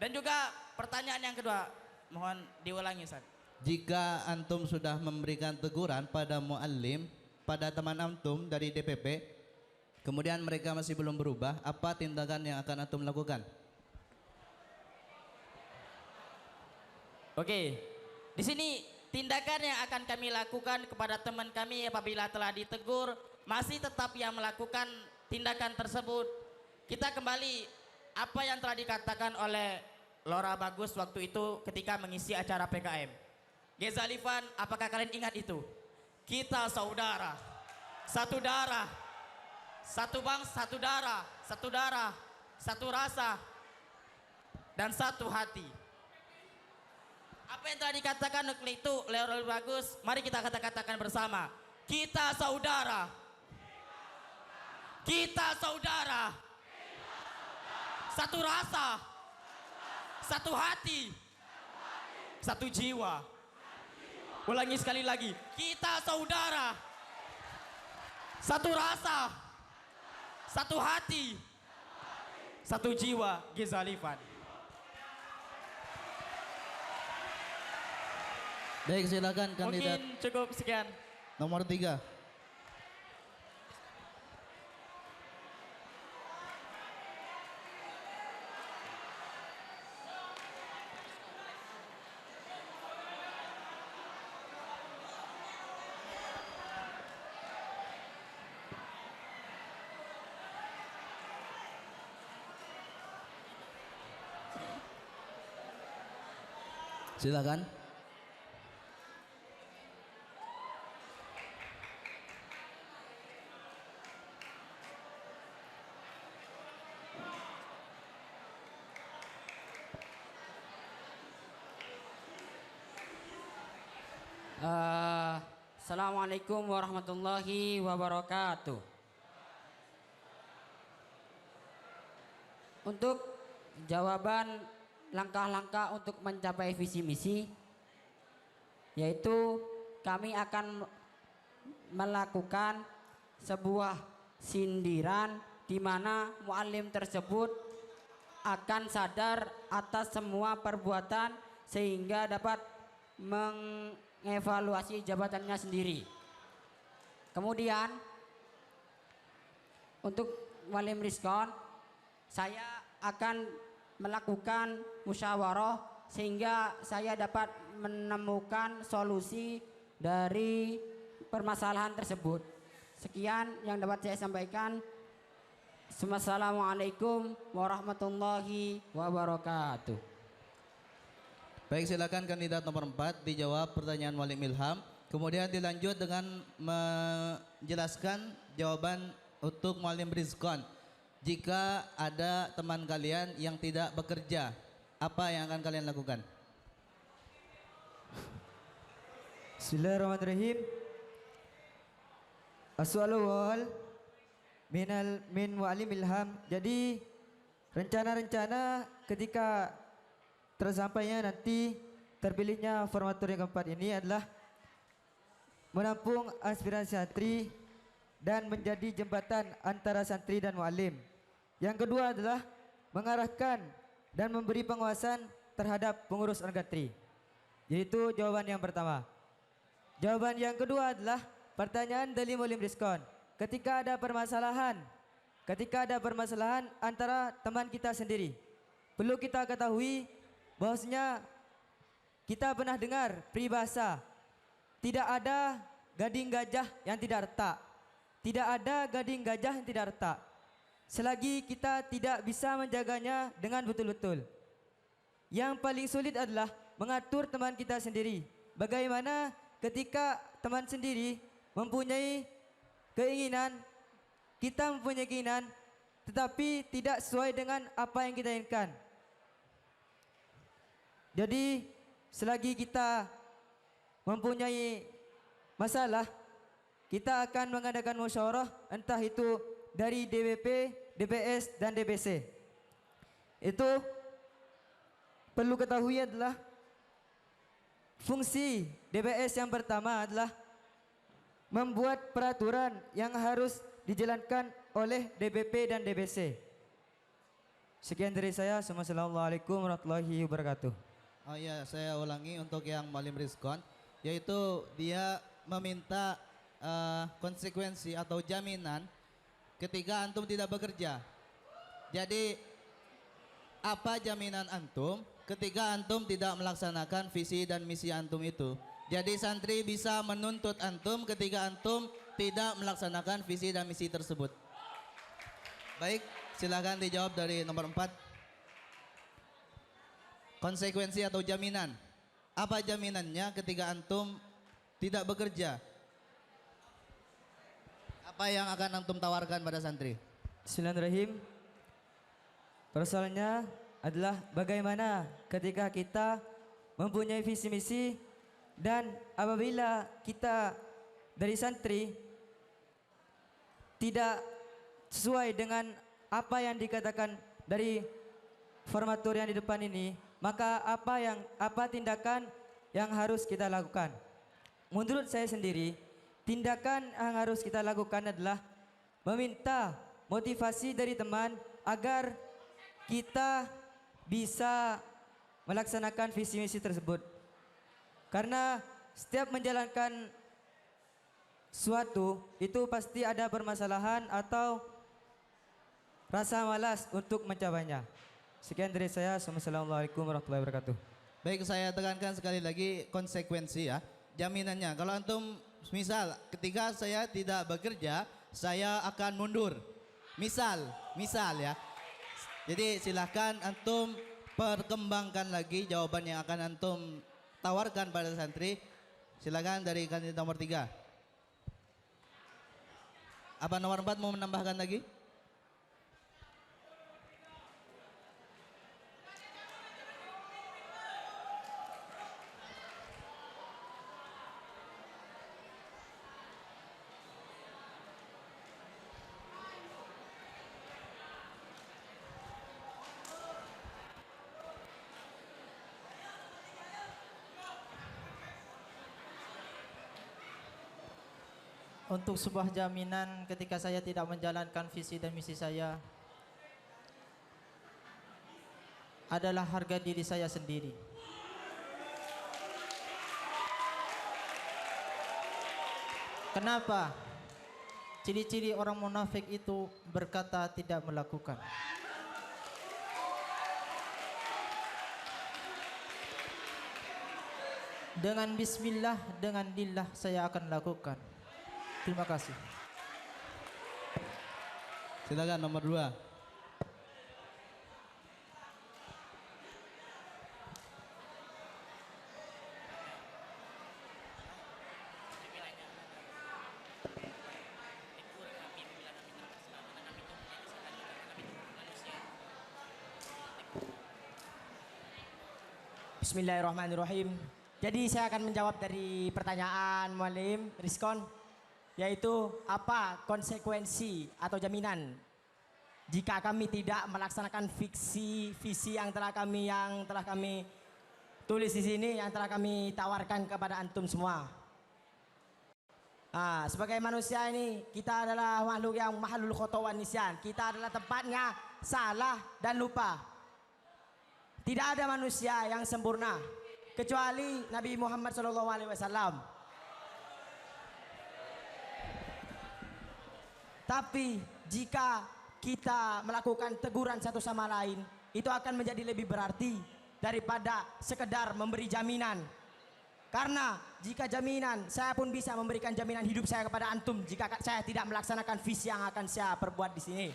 Dan juga pertanyaan yang kedua, mohon diulangi Ustaz. jika antum sudah memberikan teguran pada muallim, pada teman antum dari DPP, kemudian mereka masih belum berubah, apa tindakan yang akan antum lakukan? Oke, di sini tindakan yang akan kami lakukan kepada teman kami apabila telah ditegur masih tetap yang melakukan tindakan tersebut. Kita kembali apa yang telah dikatakan oleh Lora Bagus waktu itu ketika mengisi acara PKM. Gezalifan, apakah kalian ingat itu? Kita saudara, satu darah, satu bangsa, satu darah, satu rasa, dan satu hati. Apa yang telah dikatakan itu Lora Bagus, mari kita katakan bersama. Kita saudara, kita saudara, satu rasa, satu hati, satu jiwa. Ulangi sekali lagi, kita saudara, satu rasa, satu hati, satu jiwa. Gezalifan. Baik, silakan kandidat. Mungkin cukup sekian. Nomor 3. Silakan. Assalamualaikum warahmatullahi wabarakatuh. Untuk jawaban langkah-langkah untuk mencapai visi misi, yaitu kami akan melakukan sebuah sindiran di mana muallim tersebut akan sadar atas semua perbuatan sehingga dapat mengevaluasi jabatannya sendiri. Kemudian untuk muallim Rizkon, saya akan melakukan musyawarah sehingga saya dapat menemukan solusi dari permasalahan tersebut. Sekian yang dapat saya sampaikan. Assalamualaikum warahmatullahi wabarakatuh. Baik, silakan kandidat nomor 4 dijawab pertanyaan Muallim Ilham. Kemudian dilanjut dengan menjelaskan jawaban untuk Muallim Rizkon. Jika ada teman kalian yang tidak bekerja, apa yang akan kalian lakukan? Bismillahirrahmanirrahim. As-soalul min Muallim Ilham. Jadi rencana-rencana ketika tersampainya nanti terpilihnya formatur yang keempat ini adalah menampung aspirasi santri dan menjadi jembatan antara santri dan muallim. Yang kedua adalah mengarahkan dan memberi penguasaan terhadap pengurus organtri. Yaitu jawaban yang pertama. Jawaban yang kedua adalah pertanyaan dari Muallim Rizkon. Ketika ada permasalahan antara teman kita sendiri, perlu kita ketahui bahwasanya kita pernah dengar peribahasa, tidak ada gading gajah yang tidak retak. Tidak ada gading gajah yang tidak retak selagi kita tidak bisa menjaganya dengan betul-betul. Yang paling sulit adalah mengatur teman kita sendiri. Bagaimana ketika teman sendiri mempunyai keinginan, kita mempunyai keinginan tetapi tidak sesuai dengan apa yang kita inginkan. Jadi selagi kita mempunyai masalah, kita akan mengadakan musyawarah, entah itu dari DWP, DPS, dan DPC. Itu perlu ketahui adalah fungsi DPS yang pertama adalah membuat peraturan yang harus dijalankan oleh DPP dan DPC. Sekian dari saya. Assalamualaikum warahmatullahi wabarakatuh. Oh iya, saya ulangi untuk yang Muallim Rizkon, yaitu dia meminta konsekuensi atau jaminan ketika antum tidak bekerja. Jadi apa jaminan antum ketika antum tidak melaksanakan visi dan misi antum itu? Jadi santri bisa menuntut antum ketika antum tidak melaksanakan visi dan misi tersebut. Baik, silakan dijawab dari nomor 4. Konsekuensi atau jaminan. Apa jaminannya ketika antum tidak bekerja? Apa yang akan antum tawarkan pada santri? Bismillahirrahmanirrahim. Persoalannya adalah bagaimana ketika kita mempunyai visi misi dan apabila kita dari santri tidak sesuai dengan apa yang dikatakan dari formatur yang di depan ini, maka apa tindakan yang harus kita lakukan? Menurut saya sendiri, tindakan yang harus kita lakukan adalah meminta motivasi dari teman agar kita bisa melaksanakan visi misi tersebut. Karena setiap menjalankan suatu itu pasti ada permasalahan atau rasa malas untuk mencapainya. Sekian dari saya. Assalamualaikum warahmatullahi wabarakatuh. Baik, saya tekankan sekali lagi konsekuensi ya. Jaminannya, kalau antum misal ketika saya tidak bekerja, saya akan mundur. Misal ya. Jadi silahkan antum perkembangkan lagi jawaban yang akan antum tawarkan pada santri. Silakan dari kandidat nomor 3. Apa nomor 4 mau menambahkan lagi? Untuk sebuah jaminan ketika saya tidak menjalankan visi dan misi saya adalah harga diri saya sendiri. Kenapa? Ciri-ciri orang munafik itu berkata tidak melakukan. Dengan bismillah, dengan lillah saya akan lakukan. Terima kasih. Silakan nomor 2. Bismillahirrahmanirrahim. Jadi saya akan menjawab dari pertanyaan Muallim Rizkon, yaitu apa konsekuensi atau jaminan jika kami tidak melaksanakan visi yang telah kami tulis di sini, yang telah kami tawarkan kepada antum semua. Nah, sebagai manusia ini kita adalah makhluk yang mahlul khotowan nisyan. Kita adalah tempatnya salah dan lupa. Tidak ada manusia yang sempurna kecuali Nabi Muhammad SAW. Tapi jika kita melakukan teguran satu sama lain, itu akan menjadi lebih berarti daripada sekedar memberi jaminan. Karena jika jaminan, saya pun bisa memberikan jaminan hidup saya kepada antum jika saya tidak melaksanakan visi yang akan saya perbuat di sini.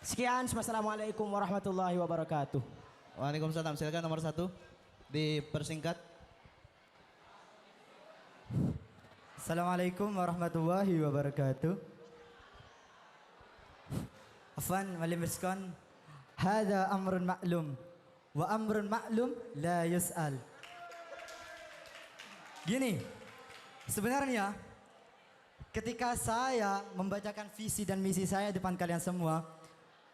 Sekian, wassalamualaikum warahmatullahi wabarakatuh. Waalaikumsalam. Silakan nomor 1 dipersingkat. Assalamualaikum warahmatullahi wabarakatuh. Afwan, Muallim Rizkon. Hada amrun maklum wa amrun maklum la yus'al. Gini, sebenarnya ketika saya membacakan visi dan misi saya depan kalian semua,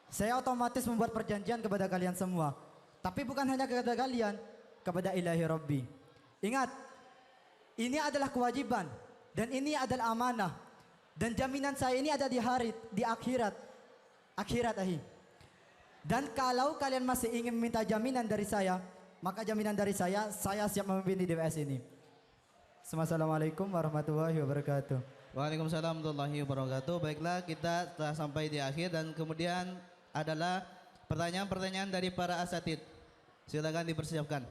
saya otomatis membuat perjanjian kepada kalian semua. Tapi bukan hanya kepada kalian, kepada Ilahi Rabbi. Ingat, ini adalah kewajiban. Dan ini adalah amanah. Dan jaminan saya ini ada di akhirat. Akhirat ahi. Dan kalau kalian masih ingin meminta jaminan dari saya, maka jaminan dari saya siap memimpin di DWS ini. Assalamualaikum warahmatullahi wabarakatuh. Waalaikumsalam warahmatullahi wabarakatuh. Baiklah, kita telah sampai di akhir dan kemudian adalah pertanyaan-pertanyaan dari para asatid. Silakan dipersiapkan.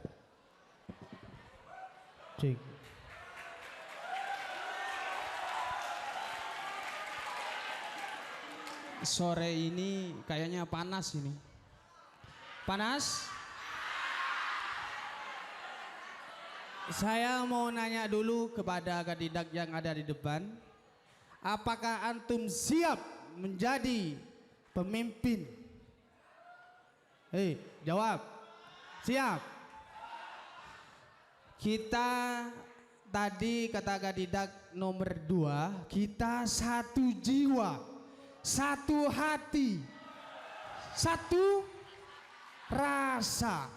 Cik. Sore ini kayaknya panas ini. Panas? Saya mau nanya dulu kepada kandidat yang ada di depan. Apakah antum siap menjadi pemimpin? Hei, jawab. Siap. Kita tadi kata kandidat nomor 2, kita satu jiwa, satu hati, satu rasa.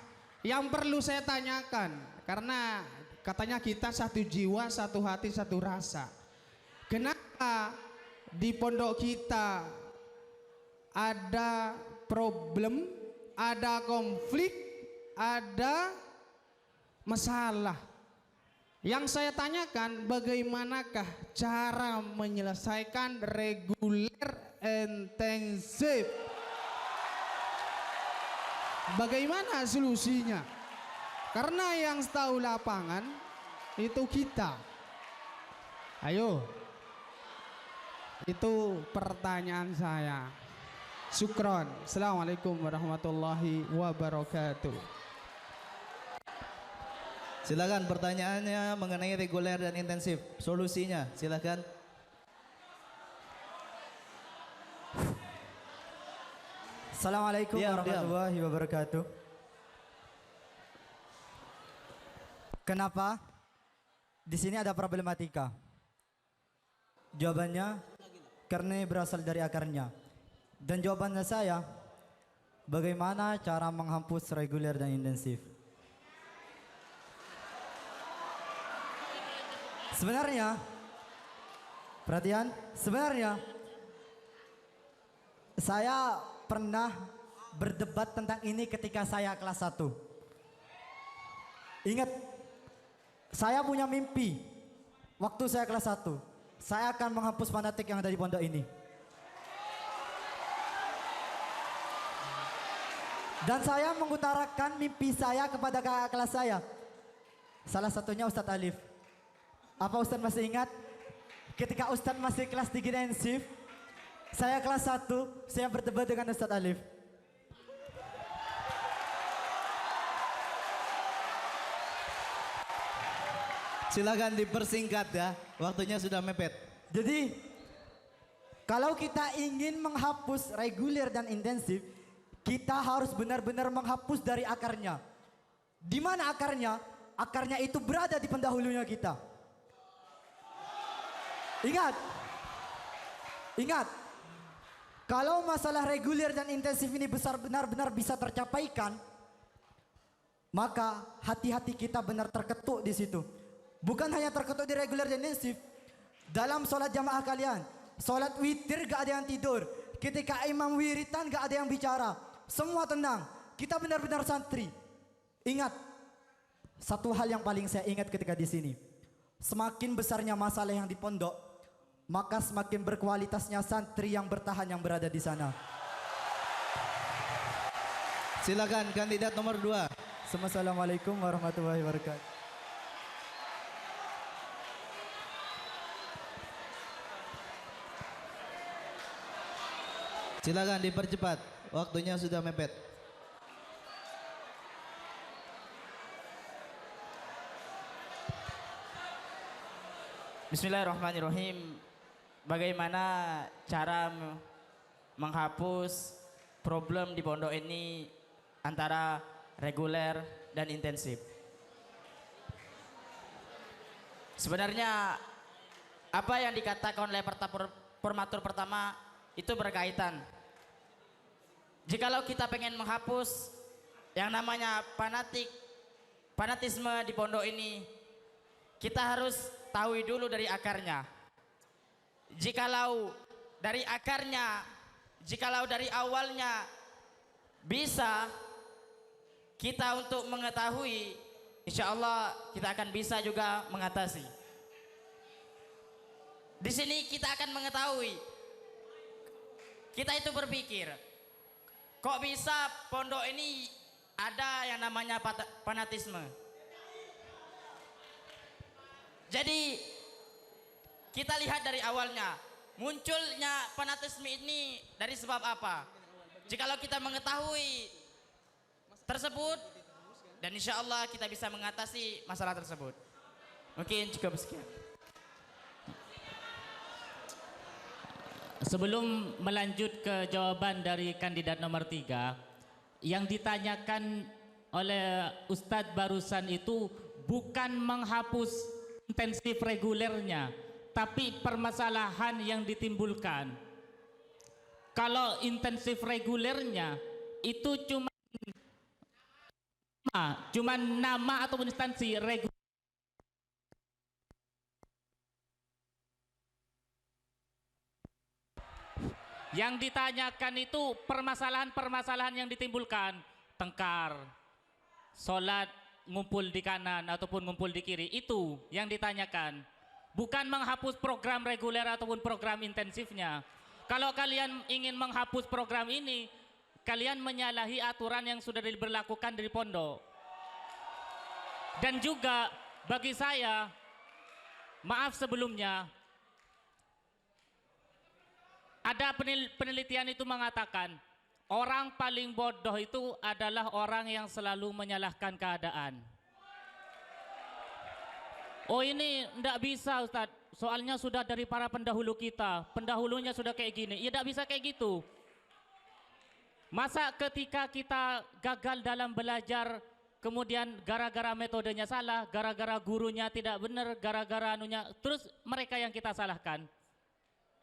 Yang perlu saya tanyakan, karena katanya kita satu jiwa, satu hati, satu rasa. Kenapa di pondok kita ada problem, ada konflik, ada masalah? Yang saya tanyakan, bagaimanakah cara menyelesaikan reguler intensif? Bagaimana solusinya? Karena yang tahu lapangan itu kita. Ayo, itu pertanyaan saya. Syukron. Assalamualaikum warahmatullahi wabarakatuh. Silakan pertanyaannya mengenai reguler dan intensif. Solusinya, silakan. Assalamualaikum warahmatullahi wabarakatuh. Kenapa di sini ada problematika? Jawabannya karena berasal dari akarnya. Dan jawabannya saya, bagaimana cara menghapus reguler dan intensif? Sebenarnya, perhatian, sebenarnya saya pernah berdebat tentang ini ketika saya kelas 1. Ingat, saya punya mimpi waktu saya kelas 1. Saya akan menghapus fanatik yang ada di pondok ini. Dan saya mengutarakan mimpi saya kepada kakak kelas saya. Salah satunya Ustadz Alif. Apa Ustadz masih ingat? Ketika Ustadz masih kelas 3 intensif, saya kelas 1, saya berdebat dengan Ustadz Alif. Silakan dipersingkat ya, waktunya sudah mepet. Jadi, kalau kita ingin menghapus reguler dan intensif, kita harus benar-benar menghapus dari akarnya. Di mana akarnya? Akarnya itu berada di pendahulunya kita. Ingat, ingat. Kalau masalah reguler dan intensif ini benar-benar bisa tercapaikan, maka hati-hati kita benar terketuk di situ. Bukan hanya terketuk di reguler dan intensif. Dalam sholat jamaah kalian, sholat witir gak ada yang tidur. Ketika imam wiritan gak ada yang bicara. Semua tenang. Kita benar-benar santri. Ingat, satu hal yang paling saya ingat ketika di sini. Semakin besarnya masalah yang di pondok, maka semakin berkualitasnya santri yang bertahan yang berada di sana. Silakan kandidat nomor 2. Assalamualaikum warahmatullahi wabarakatuh. Silakan dipercepat, waktunya sudah mepet. Bismillahirrahmanirrahim. Bagaimana cara menghapus problem di pondok ini antara reguler dan intensif? Sebenarnya apa yang dikatakan oleh permatur pertama itu berkaitan. Jikalau kita pengen menghapus yang namanya fanatisme di pondok ini, kita harus tahu dulu dari akarnya. Jikalau dari akarnya, jikalau dari awalnya bisa kita untuk mengetahui, insya Allah kita akan bisa juga mengatasi. Di sini kita akan mengetahui, kita itu berpikir, kok bisa pondok ini ada yang namanya fanatisme. Jadi kita lihat dari awalnya, munculnya fanatisme ini dari sebab apa? Jikalau kita mengetahui tersebut, dan insya Allah kita bisa mengatasi masalah tersebut. Mungkin cukup sekian. Sebelum melanjut ke jawaban dari kandidat nomor 3, yang ditanyakan oleh Ustadz barusan itu bukan menghapus intensif regulernya, tapi permasalahan yang ditimbulkan. Kalau intensif regulernya itu cuma nama ataupun instansi reguler. Yang ditanyakan itu permasalahan-permasalahan yang ditimbulkan, tengkar, sholat ngumpul di kanan ataupun ngumpul di kiri, itu yang ditanyakan. Bukan menghapus program reguler ataupun program intensifnya. Kalau kalian ingin menghapus program ini, kalian menyalahi aturan yang sudah diberlakukan di pondok. Dan juga bagi saya, maaf sebelumnya, ada penelitian itu mengatakan orang paling bodoh itu adalah orang yang selalu menyalahkan keadaan. Oh ini enggak bisa Ustadz, soalnya sudah dari para pendahulu kita, pendahulunya sudah kayak gini. Ya enggak bisa kayak gitu. Masa ketika kita gagal dalam belajar, kemudian gara-gara metodenya salah, gara-gara gurunya tidak benar, gara-gara anunya, terus mereka yang kita salahkan?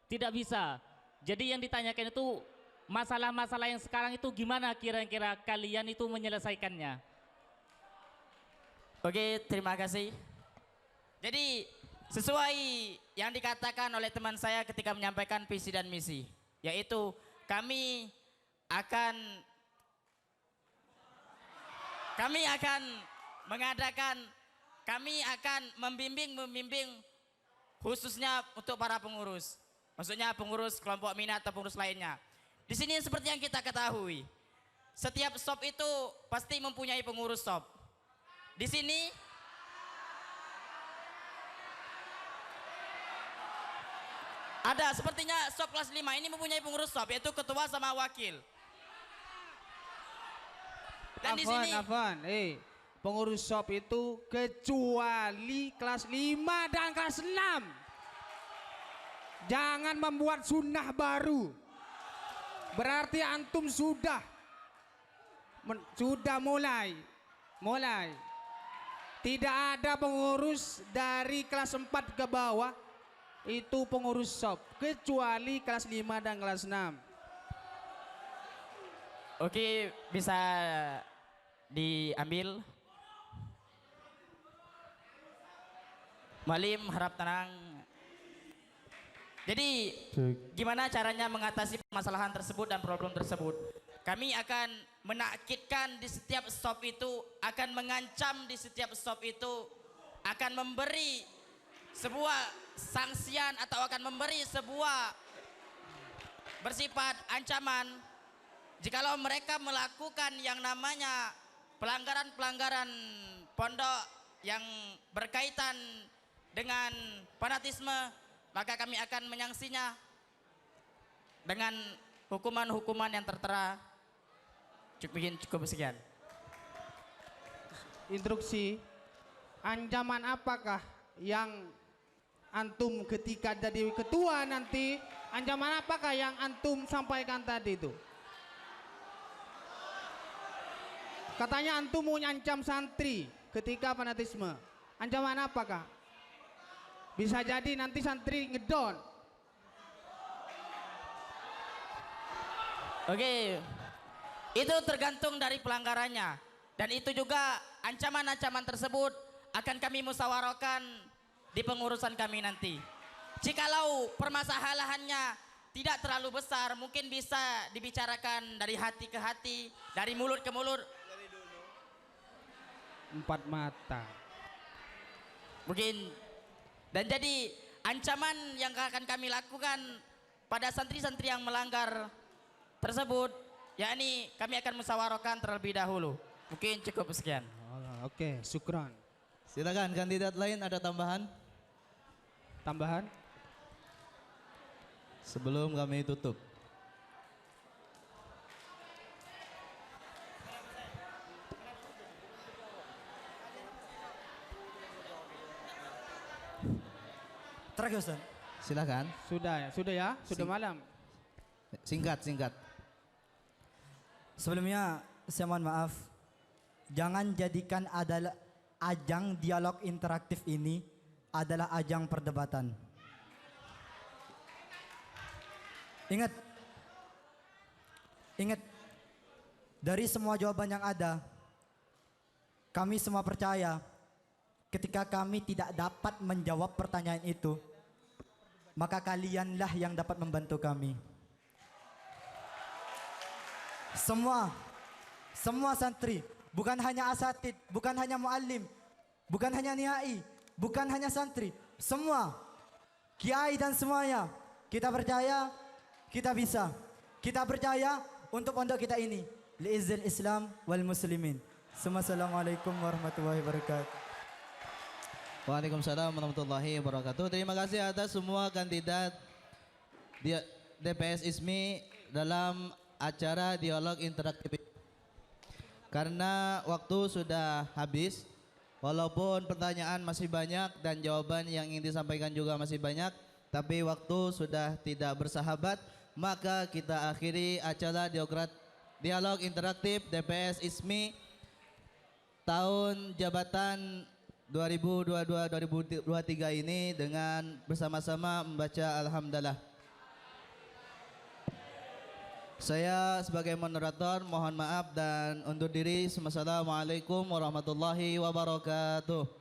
Tidak bisa. Jadi yang ditanyakan itu masalah-masalah yang sekarang itu gimana kira-kira kalian itu menyelesaikannya? Oke, terima kasih. Jadi sesuai yang dikatakan oleh teman saya ketika menyampaikan visi dan misi, yaitu kami akan membimbing khususnya untuk para pengurus. Maksudnya pengurus kelompok minat atau pengurus lainnya. Di sini seperti yang kita ketahui, setiap shop itu pasti mempunyai pengurus shop. Di sini ada sepertinya shop kelas 5 ini mempunyai pengurus shop, yaitu ketua sama wakil. Dan di sini pengurus shop itu kecuali kelas 5 dan kelas 6. Jangan membuat sunnah baru. Berarti antum sudah mulai. Tidak ada pengurus dari kelas 4 ke bawah itu pengurus shop, kecuali kelas 5 dan kelas 6. Oke, bisa diambil. Malim harap tenang. Jadi gimana caranya mengatasi permasalahan tersebut dan problem tersebut? Kami akan menakkitkan di setiap stop itu, akan mengancam di setiap stop itu, akan memberi sebuah sanksian atau akan memberi sebuah bersifat ancaman jikalau mereka melakukan yang namanya pelanggaran-pelanggaran pondok yang berkaitan dengan fanatisme, maka kami akan menyangsinya dengan hukuman-hukuman yang tertera. Cukup sekian. Instruksi, ancaman apakah yang antum ketika jadi ketua nanti, ancaman apakah yang antum sampaikan tadi itu? Katanya antum mau ngancam santri ketika fanatisme. Ancaman apakah? Bisa jadi nanti santri ngedon. Oke, itu tergantung dari pelanggarannya. Dan itu juga ancaman-ancaman tersebut akan kami musyawarahkan di pengurusan kami nanti. Jikalau permasalahannya tidak terlalu besar, mungkin bisa dibicarakan dari hati ke hati, dari mulut ke mulut. empat mata. Mungkin dan jadi ancaman yang akan kami lakukan pada santri-santri yang melanggar tersebut, yakni kami akan musyawarahkan terlebih dahulu. Mungkin cukup sekian. Oke, syukran. Silakan kandidat lain ada tambahan? Tambahan? Sebelum kami tutup. Terakhir Ustaz. Silakan. Sudah ya, sudah malam. Singkat. Sebelumnya saya mohon maaf. Jangan jadikan adalah ajang dialog interaktif ini adalah ajang perdebatan. Ingat, dari semua jawaban yang ada, kami semua percaya ketika kami tidak dapat menjawab pertanyaan itu, maka kalianlah yang dapat membantu kami. Semua santri, bukan hanya asatid, bukan hanya muallim, bukan hanya nihai, bukan hanya santri, semua kiai dan semuanya, kita percaya kita bisa. Kita percaya untuk pondok kita ini. Liizzil Islam wal muslimin. Assalamualaikum warahmatullahi wabarakatuh. Waalaikumsalam warahmatullahi wabarakatuh. Terima kasih atas semua kandidat DPS ISMI dalam acara dialog interaktif. Karena waktu sudah habis, walaupun pertanyaan masih banyak dan jawaban yang ingin disampaikan juga masih banyak, tapi waktu sudah tidak bersahabat, maka kita akhiri acara dialog interaktif DPS ISMI tahun jabatan 2022-2023 ini dengan bersama-sama membaca Alhamdulillah. Saya sebagai moderator mohon maaf dan undur diri. Wassalamualaikum warahmatullahi wabarakatuh.